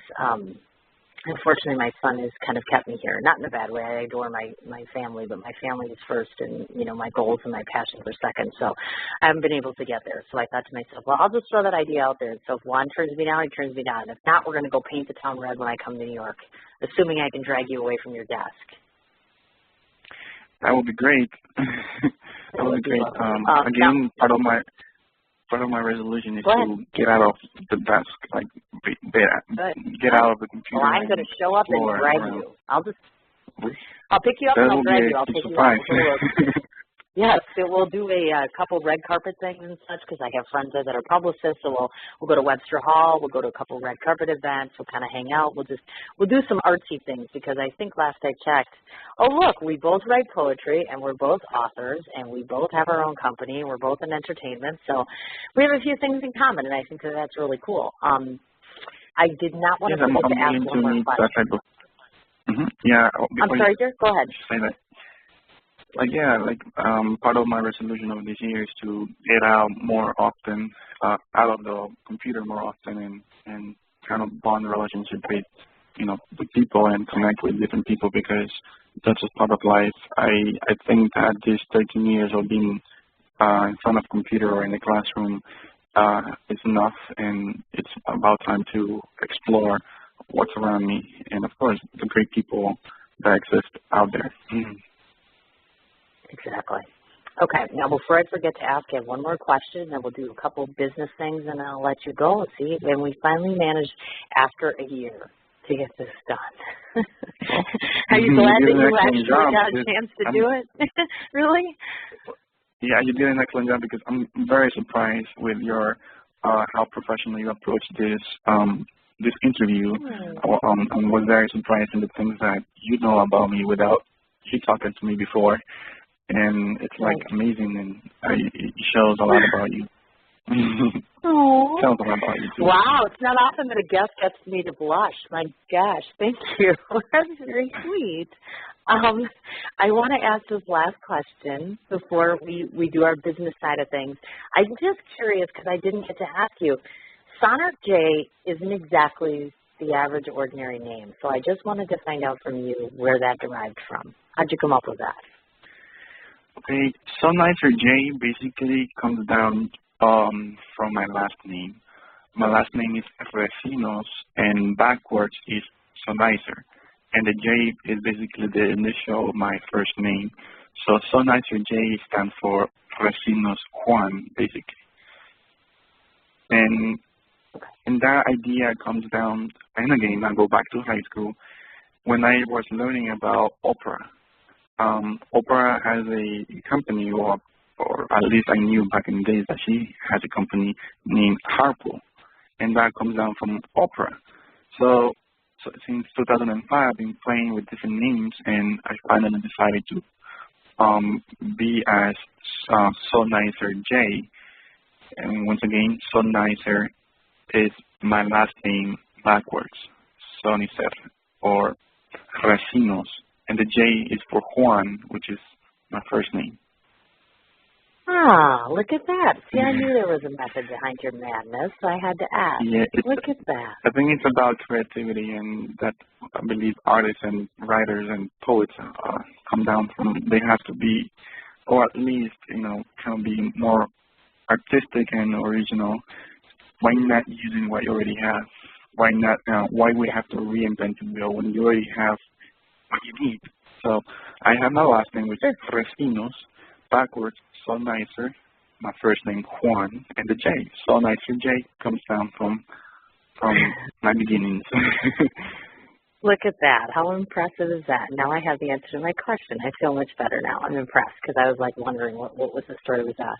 unfortunately my son has kind of kept me here. Not in a bad way, I adore my family, but my family is first and, you know, my goals and my passions are second, so I haven't been able to get there. So I thought to myself, well, I'll just throw that idea out there. So if Juan turns me down, he turns me down. If not, we're going to go paint the town red when I come to New York, assuming I can drag you away from your desk. That would be great. That would be great. Again, part of my resolution is to get out of the desk, like get out of the computer. Well, I'm going to show up and drag you. I'll pick you up and I'll drag you. I'll take you out. Yes, so we'll do a couple red carpet things and such because I have friends there that are publicists. So we'll go to Webster Hall. We'll go to a couple red carpet events. We'll kind of hang out. We'll do some artsy things because I think last I checked, oh look, we both write poetry and we're both authors and we both have our own company and we're both in entertainment. So we have a few things in common and I think that's really cool. I did not want to forget to ask one more question. Yeah. I'm sorry, dear. Go ahead. Say that. Part of my resolution of this year is to get out more often, out of the computer more often, and kind of bond a relationship with, you know, with people and connect with different people because that's just part of life. I think that these 13 years of being in front of a computer or in the classroom is enough, and it's about time to explore what's around me and, of course, the great people that exist out there. Exactly. Okay, now before I forget to ask, I have one more question, then we'll do a couple of business things, and I'll let you go. See, and we finally managed, after a year, to get this done. Are you glad that you actually got a chance to do it? Really? Yeah, you did an excellent job because I'm very surprised with your how professionally you approached this interview. I was very surprised in the things that you know about me without you talking to me before. And it's like amazing, and it shows a lot about you. Oh. Shows a lot about you too. Wow, it's not often that a guest gets me to blush. My gosh, thank you. That's very sweet. I want to ask this last question before we do our business side of things. I'm just curious because I didn't get to ask you. SonicerJ isn't exactly the average ordinary name, so I just wanted to find out from you where that derived from. How'd you come up with that? Okay, SonicerJ basically comes down from my last name. My last name is Recinos, and backwards is Sonicer. And the J is basically the initial of my first name. So SonicerJ stands for Recinos Juan, basically. And that idea comes down, and again, I go back to high school, when I was learning about opera. Opera has a company, or at least I knew back in the days that she has a company named Harpo, and that comes down from opera. So since 2005, I've been playing with different names, and I finally decided to be as SonicerJ. And once again, Sonicer is my last name backwards, Sonicer, or Recinos. And the J is for Juan, which is my first name. Ah, look at that. See, I knew there was a method behind your madness, so I had to ask. Yeah, look at that. I think it's about creativity, and that I believe artists and writers and poets come down from. They have to be, or at least, you know, kind of be more artistic and original. Why not using what you already have? Why not? Why we have to reinvent the wheel when you already have what you need? So I have my last name, which is Recinos, backwards, Sonicer, my first name Juan, and the J. SonicerJ comes down from my beginnings. Look at that. How impressive is that? Now I have the answer to my question. I feel much better now. I'm impressed because I was like wondering what was the story with that.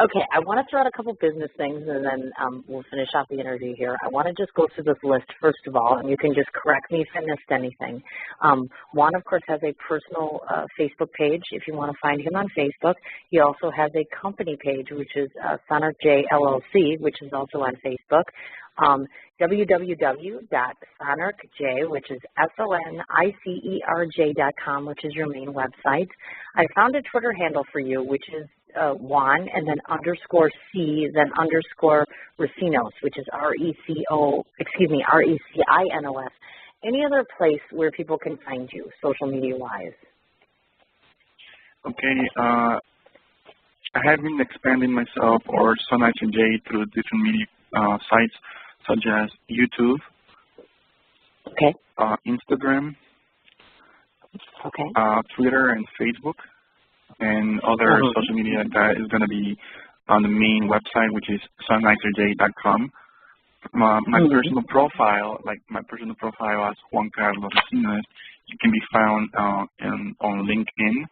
Okay, I want to throw out a couple business things, and then we'll finish off the interview here. I want to just go through this list, first of all, and you can just correct me if I missed anything. Juan, of course, has a personal Facebook page if you want to find him on Facebook. He also has a company page, which is SonicerJ LLC, which is also on Facebook. www.SonicerJ, which is SONICERJ.com, which is your main website. I found a Twitter handle for you, which is Juan, and then _C, then _Recinos, which is Recinos. Any other place where people can find you, social media-wise? Okay, I have been expanding myself or SonicerJ through different media sites such as YouTube, okay, Instagram, okay, Twitter and Facebook, and other social media that is going to be on the main website, which is SonicerJ.com. My personal profile, as Juan Carlos Recinos, it can be found on LinkedIn.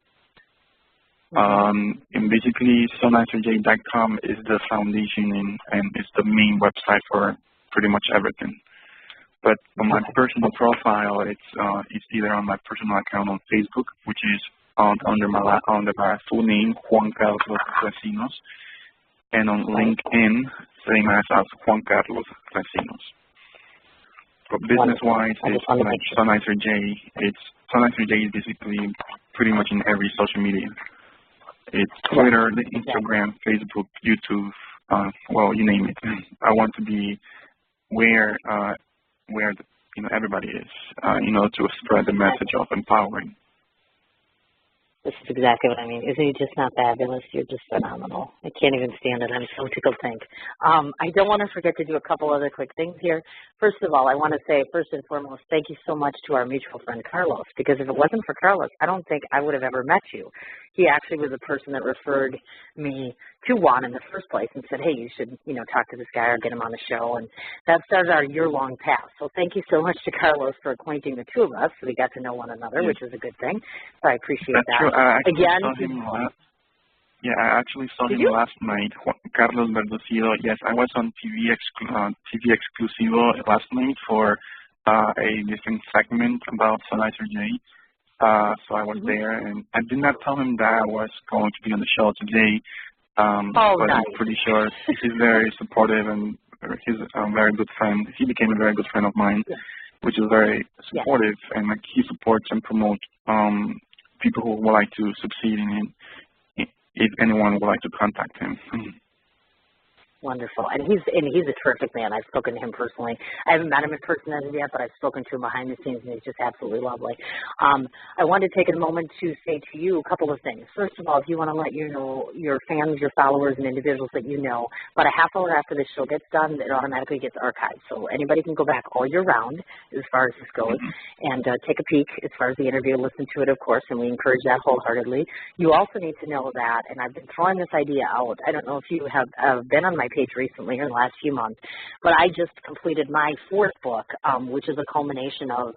And basically, SonicerJ.com is the foundation and it's the main website for pretty much everything. But on my personal profile, it's either on my personal account on Facebook, which is under my full name, Juan Carlos Recinos, and on LinkedIn, same as Juan Carlos Recinos. But business-wise, it's like SonicerJ. SonicerJ is basically pretty much in every social media. It's Twitter, Instagram, Facebook, YouTube, well, you name it. I want to be where everybody is, to spread the message of empowering. This is exactly what I mean. Isn't he just not fabulous? You're just phenomenal. I can't even stand it. I'm so tickled pink. I don't want to forget to do a couple other quick things here. First of all, I want to say, first and foremost, thank you so much to our mutual friend, Carlos, because if it wasn't for Carlos, I don't think I would have ever met you. He actually was the person that referred me to Juan in the first place and said, hey, you should, talk to this guy or get him on the show. And that started our year-long path. So thank you so much to Carlos for acquainting the two of us. So we got to know one another, which is a good thing. So I appreciate that. True. I actually saw him last night, Carlos Verdocido. Yes, I was on TV Exclusivo last night for a different segment about SonicerJ. So I was there, and I did not tell him that I was going to be on the show today. But nice. I'm pretty sure he's very supportive, and he's a very good friend. He became a very good friend of mine, which is very supportive, and he supports and promotes people who would like to succeed in it, if anyone would like to contact him. Wonderful. And he's a terrific man. I've spoken to him personally. I haven't met him in person as of yet, but I've spoken to him behind the scenes, and he's just absolutely lovely. I wanted to take a moment to say to you a couple of things. First of all, if you want to let your fans, your followers, and individuals that you know, about a half hour after this show gets done, it automatically gets archived. So anybody can go back all year round as far as this goes and take a peek as far as the interview, listen to it, of course, and we encourage that wholeheartedly. You also need to know that, and I've been throwing this idea out. I don't know if you have been on my page recently or in the last few months, but I just completed my fourth book, which is a culmination of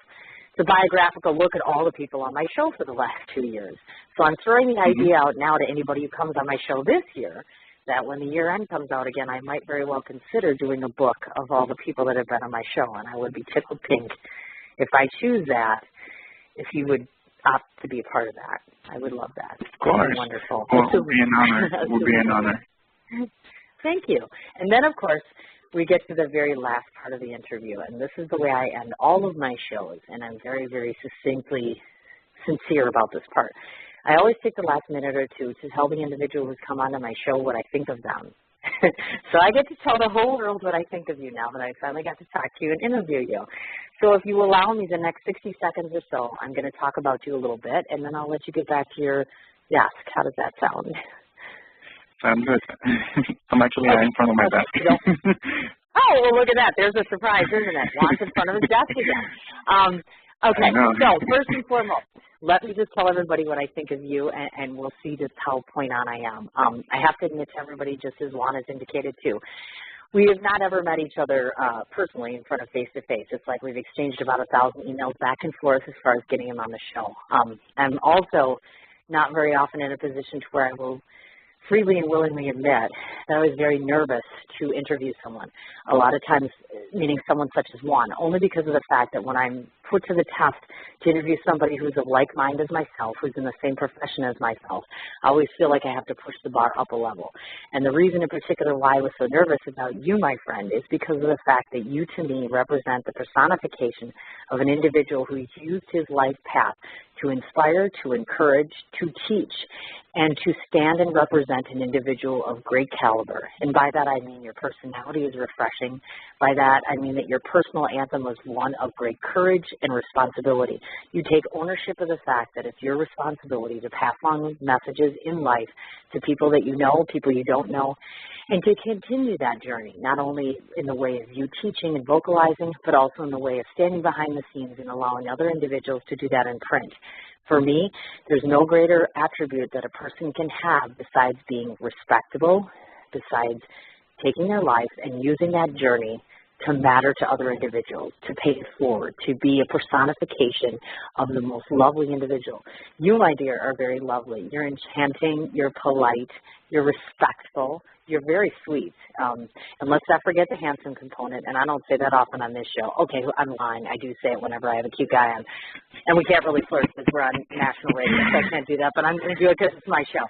the biographical look at all the people on my show for the last 2 years. So I'm throwing the idea out now to anybody who comes on my show this year that when the year end comes out again, I might very well consider doing a book of all the people that have been on my show, and I would be tickled pink if I choose that, if you would opt to be a part of that. I would love that. Of course. Wonderful. Well, it would be an honor. It would be an honor. Thank you. And then, of course, we get to the very last part of the interview, and this is the way I end all of my shows, and I'm very, very succinctly sincere about this part. I always take the last minute or two to tell the individual who's come onto my show what I think of them. So I get to tell the whole world what I think of you now that I finally got to talk to you and interview you. So if you allow me the next 60 seconds or so, I'm going to talk about you a little bit, and then I'll let you get back to your desk. How does that sound? Sounds good. I'm actually in front of my desk. Oh, well, look at that. There's a surprise, isn't it? Juan's in front of his desk again. Okay, so first and foremost, let me just tell everybody what I think of you, and we'll see just how point on I am. I have to admit to everybody, just as Juan has indicated too, we have not ever met each other personally in front of face-to-face. It's like we've exchanged about 1,000 emails back and forth as far as getting him on the show. I'm also not very often in a position to where I will freely and willingly admit that I was very nervous to interview someone. A lot of times, meaning someone such as Juan, only because of the fact that when I'm put to the test to interview somebody who's of like mind as myself, who's in the same profession as myself, I always feel like I have to push the bar up a level. And the reason in particular why I was so nervous about you, my friend, is because of the fact that you, to me, represent the personification of an individual who's used his life path to inspire, to encourage, to teach, and to stand and represent an individual of great caliber. And by that I mean your personality is refreshing. By that I mean that your personal anthem is one of great courage and responsibility. You take ownership of the fact that it's your responsibility to pass on messages in life to people that you know, people you don't know, and to continue that journey, not only in the way of you teaching and vocalizing, but also in the way of standing behind the scenes and allowing other individuals to do that in print. For me, there's no greater attribute that a person can have besides being respectable, besides taking their life and using that journey to matter to other individuals, to pay it forward, to be a personification of the most lovely individual. You, my dear, are very lovely. You're enchanting, you're polite, you're respectful, you're very sweet. And let's not forget the handsome component, and I don't say that often on this show. Okay, I'm lying. I do say it whenever I have a cute guy on. And we can't really flirt because we're on national radio, so I can't do that, but I'm going to do it because it's my show.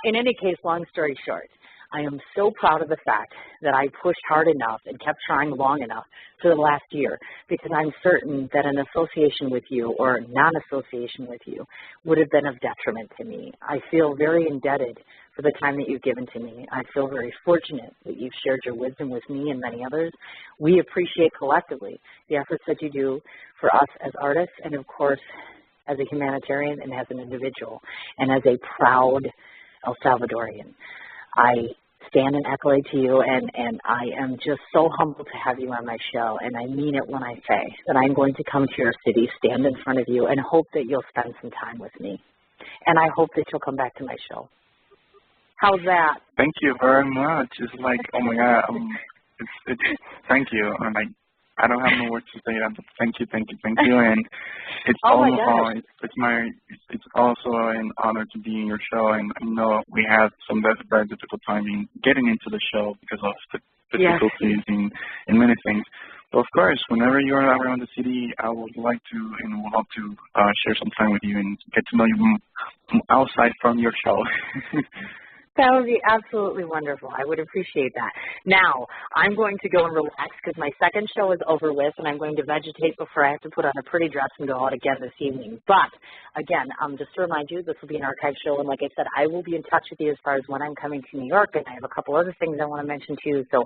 In any case, long story short, I am so proud of the fact that I pushed hard enough and kept trying long enough for the last year, because I'm certain that an association with you or non-association with you would have been of detriment to me. I feel very indebted for the time that you've given to me. I feel very fortunate that you've shared your wisdom with me and many others. We appreciate collectively the efforts that you do for us as artists and, of course, as a humanitarian and as an individual and as a proud El Salvadorian. I stand and accolade to you, and I am just so humbled to have you on my show, and I mean it when I say that I'm going to come to your city, stand in front of you, and hope that you'll spend some time with me. And I hope that you'll come back to my show. How's that? Thank you very much. It's like, oh my God, thank you. I'm like, I don't have no words to say. Thank you, and it's it's also an honor to be in your show. And I know we had some very difficult time in getting into the show because of the difficulties in many things. But of course, whenever you're around the city, I would like to and would love to share some time with you and get to know you outside from your show. That would be absolutely wonderful. I would appreciate that. Now, I'm going to go and relax because my second show is over with, and I'm going to vegetate before I have to put on a pretty dress and go out again this evening. But, again, just to remind you, this will be an archive show, and like I said, I will be in touch with you as far as when I'm coming to New York, and I have a couple other things I want to mention too, so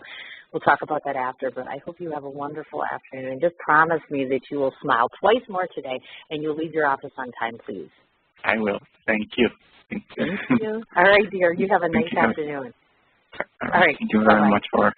we'll talk about that after. But I hope you have a wonderful afternoon, and just promise me that you will smile twice more today, and you'll leave your office on time, please. I will. Thank you. Thank you. All right, dear. You have a nice afternoon. All right. Thank you very much for.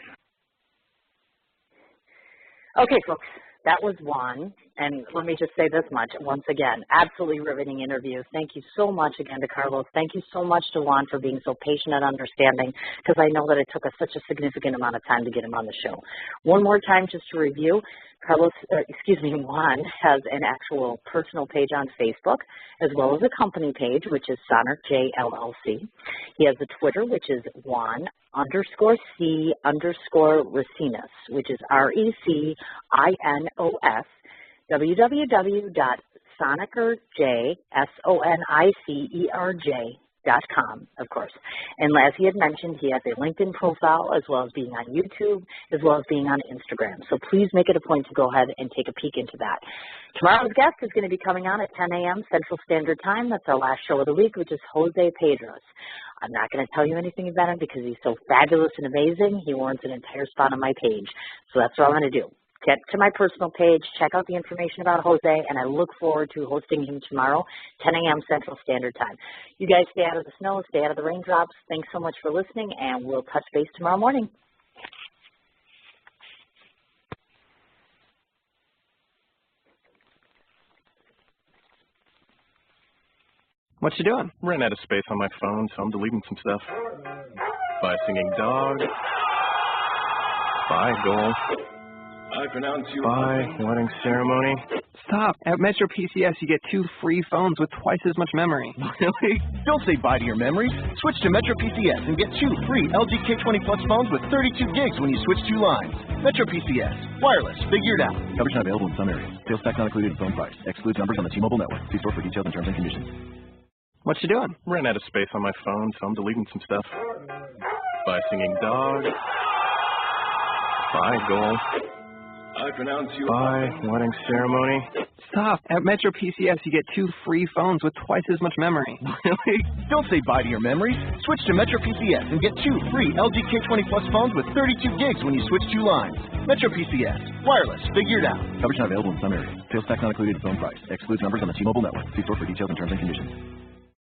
Okay, folks. That was Juan, and let me just say this much once again, absolutely riveting interview. Thank you so much again to Carlos. Thank you so much to Juan for being so patient and understanding, because I know that it took us such a significant amount of time to get him on the show. One more time just to review, Juan has an actual personal page on Facebook, as well as a company page, which is SonicerJ LLC. He has a Twitter, which is Juan_C_Recinos, which is RECINOS, www.SonicerJ.com, of course. And as he had mentioned, he has a LinkedIn profile, as well as being on YouTube, as well as being on Instagram. So please make it a point to go ahead and take a peek into that. Tomorrow's guest is going to be coming on at 10 a.m. Central Standard Time. That's our last show of the week, which is Jose Pedros. I'm not going to tell you anything about him because he's so fabulous and amazing. He warrants an entire spot on my page. So that's what I'm going to do. Get to my personal page, check out the information about Jose, and I look forward to hosting him tomorrow, 10 a.m. Central Standard Time. You guys stay out of the snow, stay out of the raindrops. Thanks so much for listening, and we'll touch base tomorrow morning. What you doing? Ran out of space on my phone, so I'm deleting some stuff. By singing dog. By goal. I pronounce you. By wedding ceremony. Stop. At Metro PCS, you get 2 free phones with twice as much memory. Really? Don't say bye to your memories. Switch to Metro PCS and get 2 free LG K20 Plus phones with 32 gigs when you switch 2 lines. Metro PCS. Wireless. Figured out. Coverage not available in some areas. Sales tax not included in phone price. Excludes numbers on the T-Mobile network. See store for details and terms and conditions. What you doing? Ran out of space on my phone, so I'm deleting some stuff. By singing dog. By goal. I pronounce you. Bye, wedding ceremony. Stop. At Metro PCS, you get 2 free phones with twice as much memory. Really? Don't say bye to your memories. Switch to Metro PCS and get 2 free LG K20 Plus phones with 32 gigs when you switch 2 lines. Metro PCS. Wireless. Figured out. Coverage not available in some areas. Sales tax not included in phone price. Excludes numbers on the T-Mobile network. See store for details and terms and conditions.